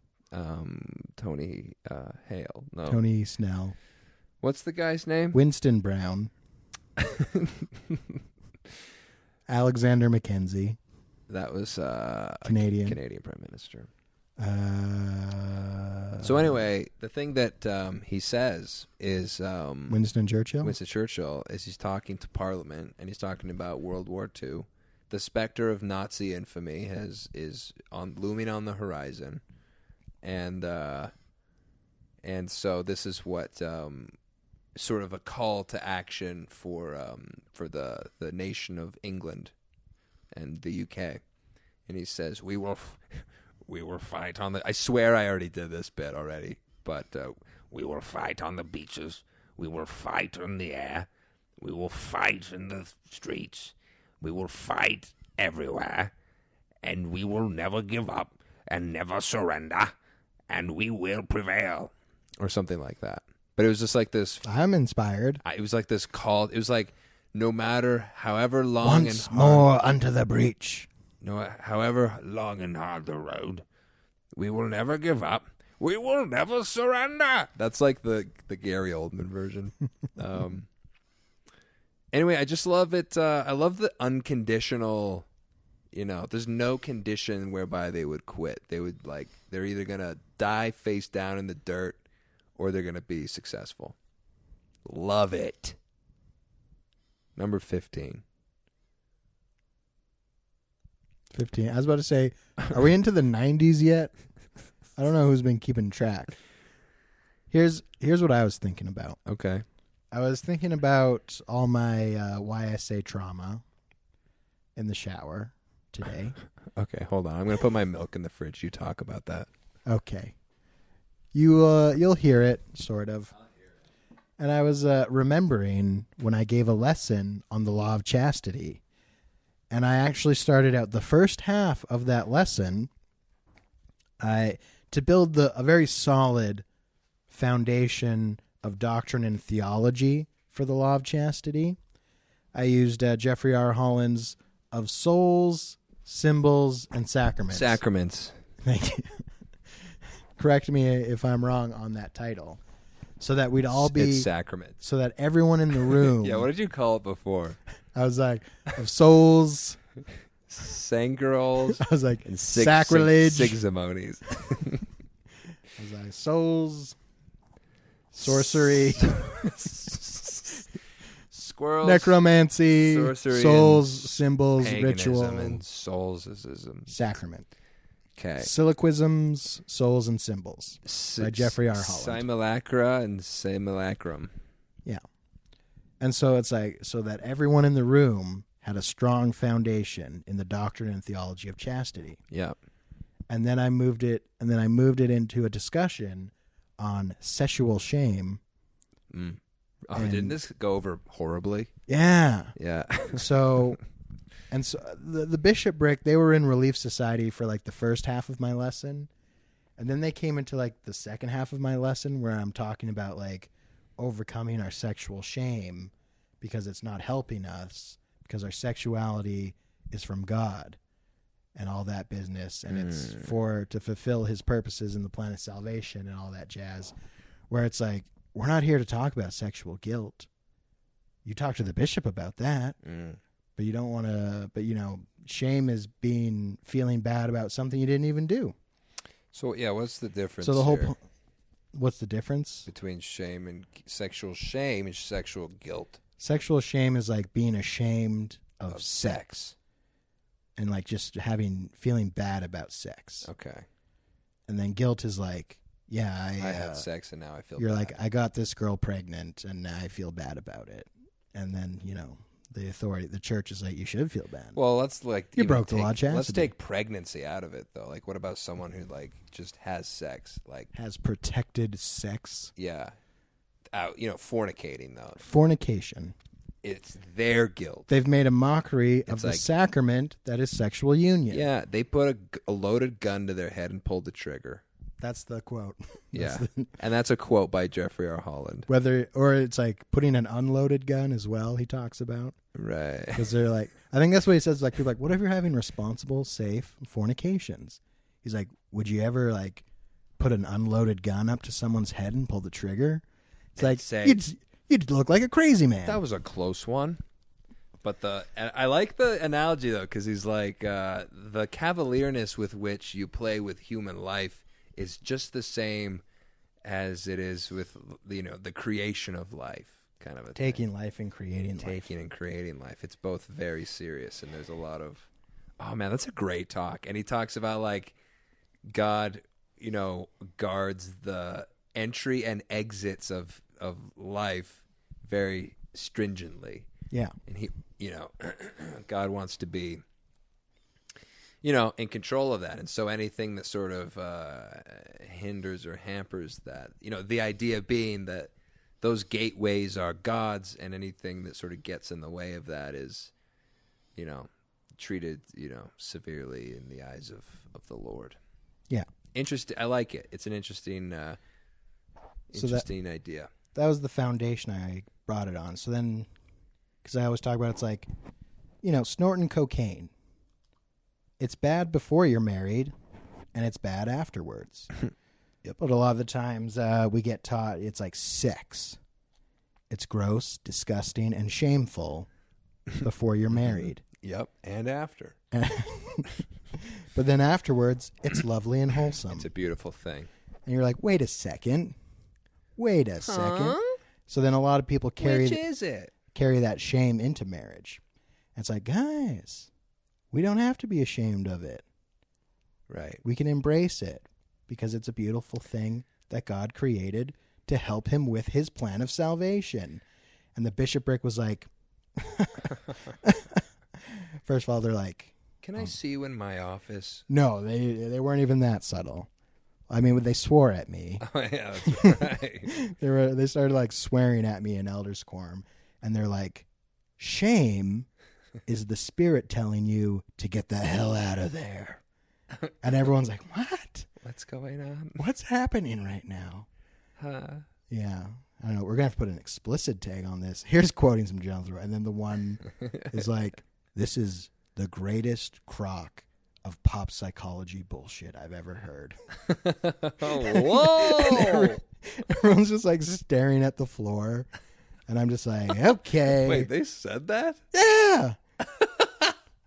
Speaker 2: Tony Hale. No.
Speaker 1: Tony Snell.
Speaker 2: What's the guy's name?
Speaker 1: Winston Brown. Alexander Mackenzie.
Speaker 2: That was
Speaker 1: Canadian
Speaker 2: Prime Minister. So anyway, the thing that he says is
Speaker 1: Winston Churchill.
Speaker 2: Winston Churchill is he's talking to Parliament and he's talking about World War II. The specter of Nazi infamy is looming on the horizon, and so this is what sort of a call to action for the nation of England and the UK, and he says we will fight on the. I swear I already did this bit already, but we will fight on the beaches. We will fight in the air. We will fight in the streets. We will fight everywhere, and we will never give up and never surrender, and we will prevail, or something like that. But it was just like this.
Speaker 1: I'm inspired.
Speaker 2: It was like this call. It was like no matter however long
Speaker 1: Once
Speaker 2: and hard,
Speaker 1: more unto the breach.
Speaker 2: no, however long and hard the road, we will never give up. We will never surrender. That's like the Gary Oldman version. Anyway, I just love it. I love the unconditional. There's no condition whereby they would quit. They would they're either gonna die face down in the dirt, or they're gonna be successful. Love it. Number 15.
Speaker 1: 15. I was about to say, are we into the 90s yet? I don't know who's been keeping track. Here's what I was thinking about.
Speaker 2: Okay.
Speaker 1: I was thinking about all my YSA trauma in the shower today.
Speaker 2: Okay, hold on. I'm going to put my milk in the fridge. You talk about that.
Speaker 1: Okay. You'll hear it, sort of. And I was remembering when I gave a lesson on the law of chastity. And I actually started out the first half of that lesson to build a very solid foundation of doctrine and theology for the law of chastity. I used Jeffrey R. Holland's Of Souls, Symbols, and Sacraments.
Speaker 2: Sacraments.
Speaker 1: Thank you. Correct me if I'm wrong on that title. So that we'd all be...
Speaker 2: It's sacraments.
Speaker 1: So that everyone in the room...
Speaker 2: Yeah, what did you call it before?
Speaker 1: I was like, Of Souls...
Speaker 2: Sangirls.
Speaker 1: I was like,
Speaker 2: and
Speaker 1: sacrilege.
Speaker 2: Sigzamonies.
Speaker 1: I was like, souls, sorcery,
Speaker 2: squirrels,
Speaker 1: necromancy,
Speaker 2: sorcery,
Speaker 1: souls, symbols,
Speaker 2: paganism,
Speaker 1: ritual,
Speaker 2: and soulsism.
Speaker 1: sacrament.
Speaker 2: Okay.
Speaker 1: Syllogisms, souls, and symbols by Jeffrey R. Holland.
Speaker 2: Simulacra and simulacrum.
Speaker 1: Yeah. And so it's like, so that everyone in the room had a strong foundation in the doctrine and theology of chastity.
Speaker 2: Yeah.
Speaker 1: And then I moved it into a discussion on sexual shame.
Speaker 2: Mm. Oh, didn't this go over horribly?
Speaker 1: Yeah.
Speaker 2: Yeah.
Speaker 1: So the bishopric, they were in Relief Society for like the first half of my lesson. And then they came into like the second half of my lesson where I'm talking about like overcoming our sexual shame because it's not helping us, because our sexuality is from God and all that business. And it's to fulfill his purposes in the plan of salvation and all that jazz, where it's like, we're not here to talk about sexual guilt. You talk to the bishop about that, but you don't want to, shame is feeling bad about something you didn't even do.
Speaker 2: So, yeah, what's the difference
Speaker 1: So the whole
Speaker 2: here
Speaker 1: what's the difference?
Speaker 2: between shame and sexual guilt?
Speaker 1: Sexual shame is like being ashamed of sex and like just feeling bad about sex.
Speaker 2: Okay.
Speaker 1: And then guilt is like, yeah, I
Speaker 2: had sex and now I feel
Speaker 1: you're
Speaker 2: bad.
Speaker 1: like, I got this girl pregnant and now I feel bad about it. And then, The authority, the church is like, you should feel bad.
Speaker 2: Well, let's
Speaker 1: You broke the law of
Speaker 2: Let's
Speaker 1: chastity.
Speaker 2: take pregnancy out of it, though. Like, what about someone who like just has sex? Like,
Speaker 1: Has protected sex.
Speaker 2: yeah, out, fornicating though.
Speaker 1: Fornication.
Speaker 2: It's their guilt.
Speaker 1: They've made a mockery of
Speaker 2: It's
Speaker 1: the
Speaker 2: like-
Speaker 1: sacrament that is sexual union.
Speaker 2: Yeah, they put a loaded gun to their head and pulled the trigger.
Speaker 1: That's the quote.
Speaker 2: Yeah,
Speaker 1: That's the-
Speaker 2: and that's a quote by Jeffrey R. Holland.
Speaker 1: or it's like putting an unloaded gun as well, he talks about.
Speaker 2: Right.
Speaker 1: Because they're like, I think that's what he says. Like, people are like, what if you're having responsible, safe fornications? He's like, would you ever like put an unloaded gun up to someone's head and pull the trigger? It's
Speaker 2: And
Speaker 1: like,
Speaker 2: say-
Speaker 1: you'd look like a crazy man.
Speaker 2: That was a close one. But I like the analogy, though, because he's like, the cavalierness with which you play with human life is just the same as it is with, the creation of life, kind of a thing.
Speaker 1: Taking life and creating life.
Speaker 2: Taking and creating life. It's both very serious, and there's a lot of, oh, man, that's a great talk. And he talks about, like, God, guards the entry and exits of life very stringently.
Speaker 1: Yeah.
Speaker 2: And he, God wants to be, in control of that. And so anything that sort of hinders or hampers that, the idea being that those gateways are God's, and anything that sort of gets in the way of that is, treated, severely in the eyes of the Lord.
Speaker 1: Yeah.
Speaker 2: Interesting. I like it. It's an interesting, idea.
Speaker 1: That was the foundation I brought it on. So then, because I always talk about it's like, snorting cocaine. It's bad before you're married, and it's bad afterwards.
Speaker 2: Yep.
Speaker 1: But a lot of the times we get taught it's like sex. It's gross, disgusting, and shameful before you're married.
Speaker 2: Yep. And after.
Speaker 1: But then afterwards, it's lovely and wholesome.
Speaker 2: It's a beautiful thing.
Speaker 1: And you're like, wait a second. So then a lot of people
Speaker 2: Which is it?
Speaker 1: carry that shame into marriage. And it's like, guys, we don't have to be ashamed of it.
Speaker 2: Right.
Speaker 1: We can embrace it because it's a beautiful thing that God created to help him with his plan of salvation. And the bishopric was like, first of all, they're like,
Speaker 2: Can I see you in my office?
Speaker 1: no, they weren't even that subtle. I mean, they swore at me.
Speaker 2: Oh, yeah, that's right.
Speaker 1: They started like swearing at me in elders quorum, and they're like, shame is the spirit telling you to get the hell out of there. And everyone's like, what?
Speaker 2: What's going on?
Speaker 1: What's happening right now? Yeah. I don't know. We're going to have to put an explicit tag on this. Here's quoting some Jonathan Roy. And then the one is like, this is the greatest crock of pop psychology bullshit I've ever heard.
Speaker 2: Whoa!
Speaker 1: Everyone's just like staring at the floor. And I'm just like, okay.
Speaker 2: Wait, they said that?
Speaker 1: Yeah.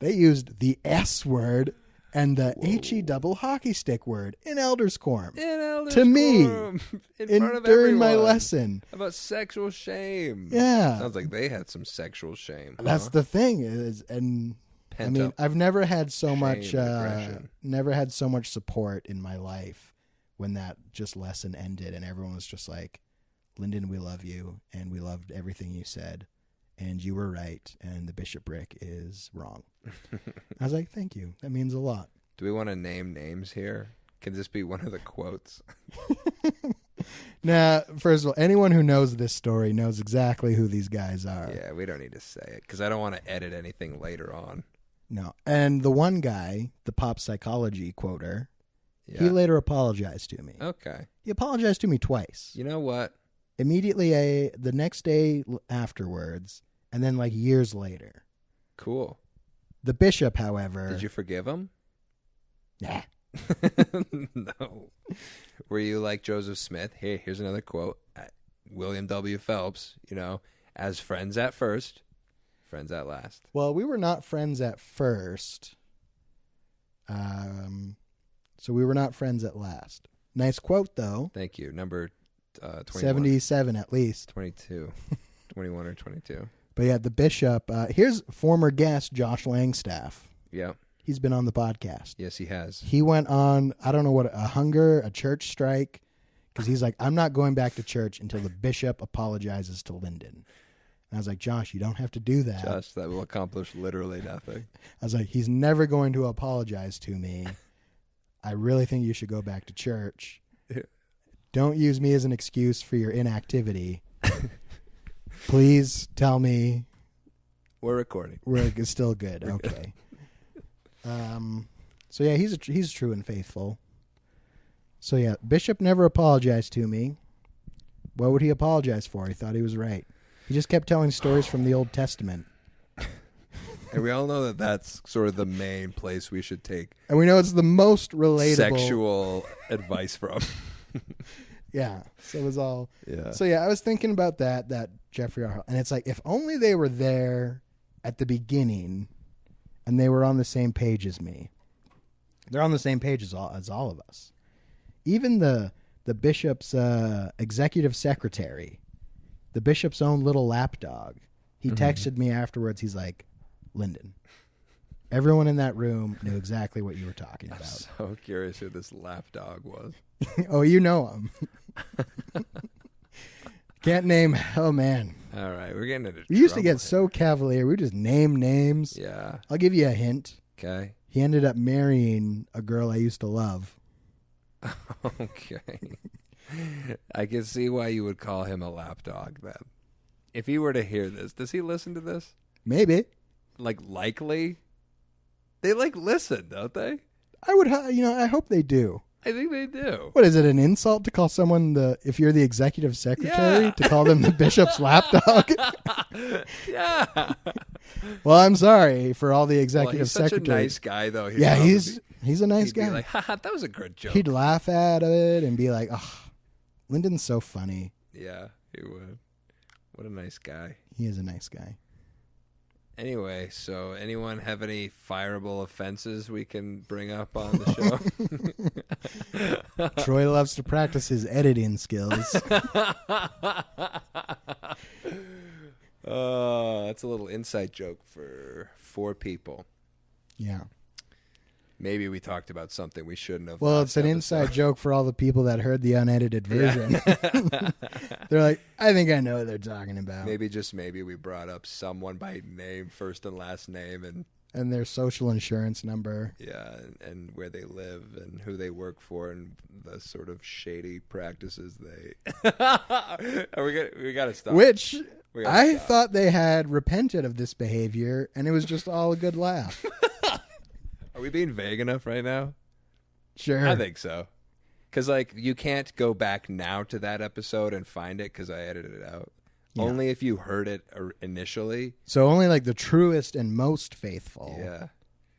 Speaker 1: They used the S word and the HE double hockey stick word in elders quorum
Speaker 2: In elders
Speaker 1: To me,
Speaker 2: quorum, in front of
Speaker 1: during my
Speaker 2: everyone.
Speaker 1: lesson.
Speaker 2: About sexual shame.
Speaker 1: Yeah.
Speaker 2: Sounds like they had some sexual shame.
Speaker 1: That's
Speaker 2: huh?
Speaker 1: the thing is, and
Speaker 2: Pent
Speaker 1: I mean,
Speaker 2: up
Speaker 1: I've never had so
Speaker 2: shame
Speaker 1: much,
Speaker 2: and aggression.
Speaker 1: never had so much support in my life when that just lesson ended, and everyone was just like, "Lyndon, we love you, and we loved everything you said, and you were right, and the bishopric is wrong." I was like, "Thank you, that means a lot."
Speaker 2: Do we want to name names here? Can this be one of the quotes?
Speaker 1: Nah, first of all, anyone who knows this story knows exactly who these guys are.
Speaker 2: Yeah, we don't need to say it because I don't want to edit anything later on.
Speaker 1: No, and the one guy, the pop psychology quoter,
Speaker 2: Yeah.
Speaker 1: he later apologized to me.
Speaker 2: Okay.
Speaker 1: He apologized to me twice.
Speaker 2: You know what?
Speaker 1: Immediately, the next day afterwards, and then like years later.
Speaker 2: Cool.
Speaker 1: The bishop, however,
Speaker 2: Did you forgive him?
Speaker 1: nah.
Speaker 2: No. Were you like Joseph Smith? Hey, here's another quote. William W. Phelps, as friends at first, friends at last.
Speaker 1: Well, we were not friends at first. So we were not friends at last. Nice quote, though.
Speaker 2: Thank you. Number 21.
Speaker 1: 77 at least.
Speaker 2: 22. 21 or 22.
Speaker 1: But yeah, the bishop. Here's former guest Josh Langstaff.
Speaker 2: Yeah.
Speaker 1: He's been on the podcast.
Speaker 2: Yes, he has.
Speaker 1: He went on, I don't know what, a church strike, because he's like, I'm not going back to church until the bishop apologizes to Lyndon. And I was like, Josh, you don't have to do that.
Speaker 2: Josh, that will accomplish literally nothing.
Speaker 1: I was like, he's never going to apologize to me. I really think you should go back to church. Don't use me as an excuse for your inactivity. Please tell me.
Speaker 2: We're recording.
Speaker 1: We're still good. Okay. So yeah, he's true and faithful. So yeah, Bishop never apologized to me. What would he apologize for? He thought he was right. He just kept telling stories from the Old Testament.
Speaker 2: And we all know that that's sort of the main place we should take.
Speaker 1: And we know it's the most relatable.
Speaker 2: Sexual advice from.
Speaker 1: Yeah. So it was all.
Speaker 2: Yeah.
Speaker 1: So yeah, I was thinking about that Jeffrey R. And it's like, if only they were there at the beginning and they were on the same page as me. They're on the same page as all of us. Even the bishop's executive secretary, the bishop's own little lapdog, he texted me afterwards. He's like, Lyndon, everyone in that room knew exactly what you were talking about.
Speaker 2: I'm so curious who this lapdog was.
Speaker 1: Oh, you know him. Can't name. Oh, man.
Speaker 2: All right, we're getting into
Speaker 1: We used to
Speaker 2: trouble
Speaker 1: get so cavalier. We just name names.
Speaker 2: here. Yeah.
Speaker 1: I'll give you a hint.
Speaker 2: Okay.
Speaker 1: He ended up marrying a girl I used to love.
Speaker 2: Okay. I can see why you would call him a lapdog then. If he were to hear this, does he listen to this?
Speaker 1: Maybe.
Speaker 2: Likely? They listen, don't they?
Speaker 1: I would, I hope they do.
Speaker 2: I think they do.
Speaker 1: What is it, an insult to call someone if you're the executive secretary, to call them the bishop's lapdog?
Speaker 2: Yeah.
Speaker 1: Well, I'm sorry for all the executive
Speaker 2: He's such
Speaker 1: secretaries.
Speaker 2: a nice guy, though.
Speaker 1: Yeah, he's a nice
Speaker 2: he'd
Speaker 1: guy.
Speaker 2: Be like, haha, that was a good joke.
Speaker 1: He'd laugh at it and be like, "Oh, Lyndon's so funny."
Speaker 2: Yeah, he would. What a nice guy.
Speaker 1: He is a nice guy.
Speaker 2: Anyway, so anyone have any fireable offenses we can bring up on the show?
Speaker 1: Troy loves to practice his editing skills.
Speaker 2: That's a little inside joke for 4 people.
Speaker 1: Yeah.
Speaker 2: Maybe we talked about something we shouldn't have.
Speaker 1: Well, it's an inside joke for all the people that heard the unedited version.
Speaker 2: Yeah.
Speaker 1: They're like, I think I know what they're talking about.
Speaker 2: Maybe we brought up someone by name, first and last name,
Speaker 1: And their social insurance number.
Speaker 2: yeah, and where they live and who they work for and the sort of shady practices they. We got to stop.
Speaker 1: Which
Speaker 2: We gotta
Speaker 1: I
Speaker 2: stop.
Speaker 1: thought they had repented of this behavior, and it was just all a good laugh.
Speaker 2: Are we being vague enough right now?
Speaker 1: Sure.
Speaker 2: I think so. Because, you can't go back now to that episode and find it because I edited it out.
Speaker 1: Yeah.
Speaker 2: Only if you heard it initially.
Speaker 1: So only the truest and most faithful
Speaker 2: Yeah.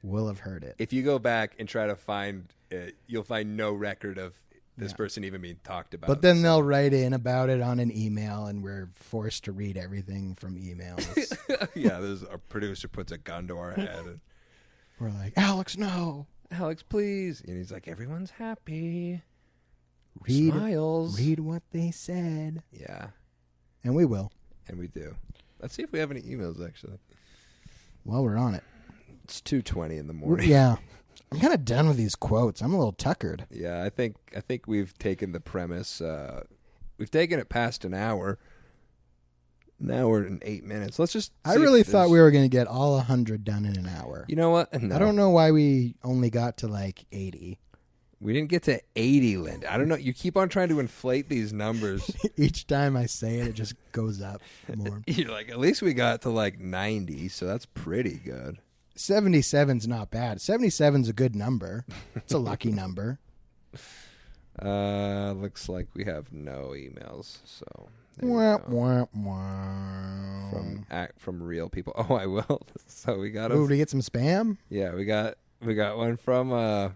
Speaker 1: will have heard it.
Speaker 2: If you go back and try to find it, you'll find no record of this person even being talked about.
Speaker 1: But then they'll write in about it on an email, and we're forced to read everything from emails.
Speaker 2: Yeah, a producer puts a gun to our head. And,
Speaker 1: We're like, Alex, no.
Speaker 2: Alex, please. And he's like, everyone's happy.
Speaker 1: Read,
Speaker 2: Smiles.
Speaker 1: read what they said.
Speaker 2: Yeah,
Speaker 1: And we will.
Speaker 2: and we do. Let's see if we have any emails, actually.
Speaker 1: While we're on it.
Speaker 2: It's 2:20 in the morning.
Speaker 1: Yeah. I'm kind of done with these quotes. I'm a little tuckered.
Speaker 2: Yeah, I think we've taken the premise. We've taken it past an hour. Now we're in 8 minutes. Let's just.
Speaker 1: I really thought we were going to get all 100 done in an hour.
Speaker 2: You know what? No.
Speaker 1: I don't know why we only got to 80.
Speaker 2: We didn't get to 80, Lyndon. I don't know. You keep on trying to inflate these numbers.
Speaker 1: Each time I say it, it just goes up more.
Speaker 2: You're like, at least we got to 90, so that's pretty good.
Speaker 1: 77's not bad. 77's a good number. It's a lucky number.
Speaker 2: Looks like we have no emails. So there we
Speaker 1: Wah,
Speaker 2: go.
Speaker 1: wah, wah.
Speaker 2: From real people. Oh, I will. So we got
Speaker 1: Ooh, did we get some spam?
Speaker 2: Yeah, we got one from an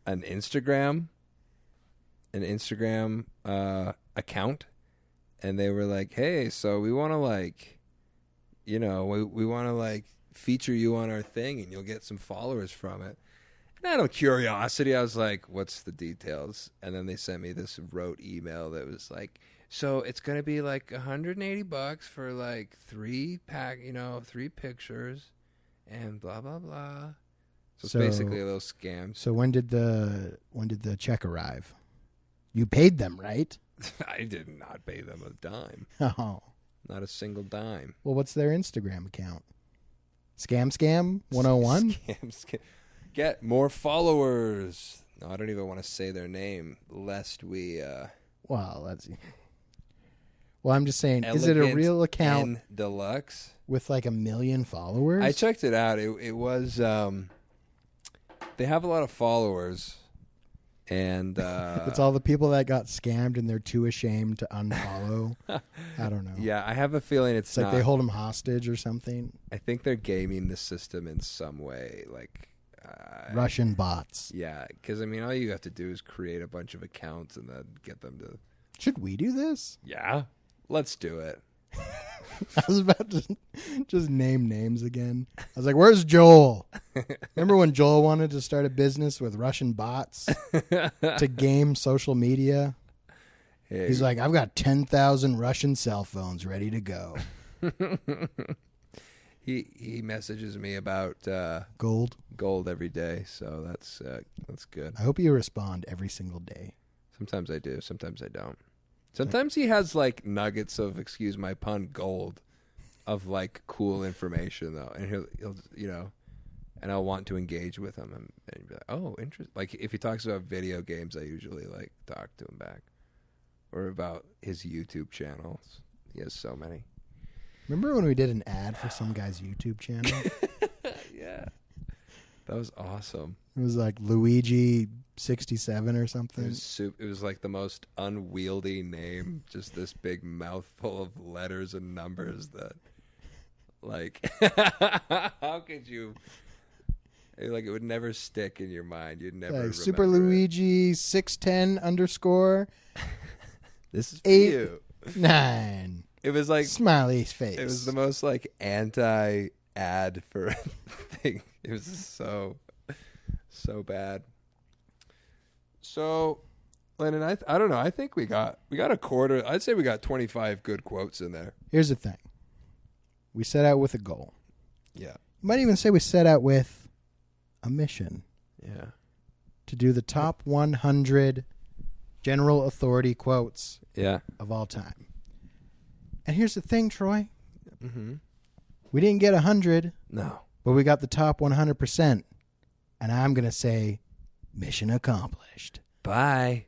Speaker 2: Instagram account, and they were like, "Hey, so we want to we want to feature you on our thing, and you'll get some followers from it." And out of curiosity, I was like, "What's the details?" And then they sent me this rote email that was like, "So it's gonna be $180 for 3 pictures, and blah blah blah." So it's basically a little scam.
Speaker 1: So when did the check arrive? You paid them, right?
Speaker 2: I did not pay them a dime.
Speaker 1: Oh.
Speaker 2: Not a single dime.
Speaker 1: Well, what's their Instagram account? Scam 101?
Speaker 2: Scam. Get more followers. No, I don't even want to say their name, lest we...
Speaker 1: Well, I'm just saying, is it a real account
Speaker 2: N Deluxe
Speaker 1: with like 1 million followers?
Speaker 2: I checked it out. It was... they have a lot of followers, and...
Speaker 1: it's all the people that got scammed and they're too ashamed to unfollow. I don't know.
Speaker 2: Yeah, I have a feeling it's
Speaker 1: like
Speaker 2: not...
Speaker 1: they hold them hostage or something.
Speaker 2: I think they're gaming the system in some way, like...
Speaker 1: Russian bots.
Speaker 2: Yeah, because, I mean, all you have to do is create a bunch of accounts and then get them to...
Speaker 1: Should we do this?
Speaker 2: Yeah, let's do it.
Speaker 1: I was about to just name names again. I was like, where's Joel? Remember when Joel wanted to start a business with Russian bots to game social media?
Speaker 2: Hey.
Speaker 1: He's like, I've got 10,000 Russian cell phones ready to go.
Speaker 2: He messages me about gold every day, so that's good.
Speaker 1: I hope you respond every single day.
Speaker 2: Sometimes I do, sometimes I don't. Sometimes he has like nuggets of, excuse my pun, gold of like cool information though, and he'll you know, and I'll want to engage with him and be like, oh, interesting. Like if he talks about video games, I usually like talk to him back, or about his YouTube channels. He has so many.
Speaker 1: Remember when we did an ad for some guy's YouTube channel?
Speaker 2: Yeah. That was awesome.
Speaker 1: It was like Luigi 67 or something.
Speaker 2: It was like the most unwieldy name, just this big mouthful of letters and numbers that, like, how could you, like, it would never stick in your mind. You'd never remember
Speaker 1: Super Luigi 610 underscore.
Speaker 2: This is for you.
Speaker 1: 9.
Speaker 2: It was like
Speaker 1: smiley face.
Speaker 2: It was the most like anti-ad for thing. It was so bad. So, Lyndon, I don't know. I think we got a quarter. I'd say we got 25 good quotes in there.
Speaker 1: Here's the thing. We set out with a goal.
Speaker 2: Yeah.
Speaker 1: You might even say we set out with a mission.
Speaker 2: Yeah.
Speaker 1: To do the top 100 general authority quotes of all time. And here's the thing, Troy.
Speaker 2: Mm-hmm.
Speaker 1: We didn't get 100.
Speaker 2: No.
Speaker 1: But we got the top 100%. And I'm going to say, mission accomplished.
Speaker 2: Bye.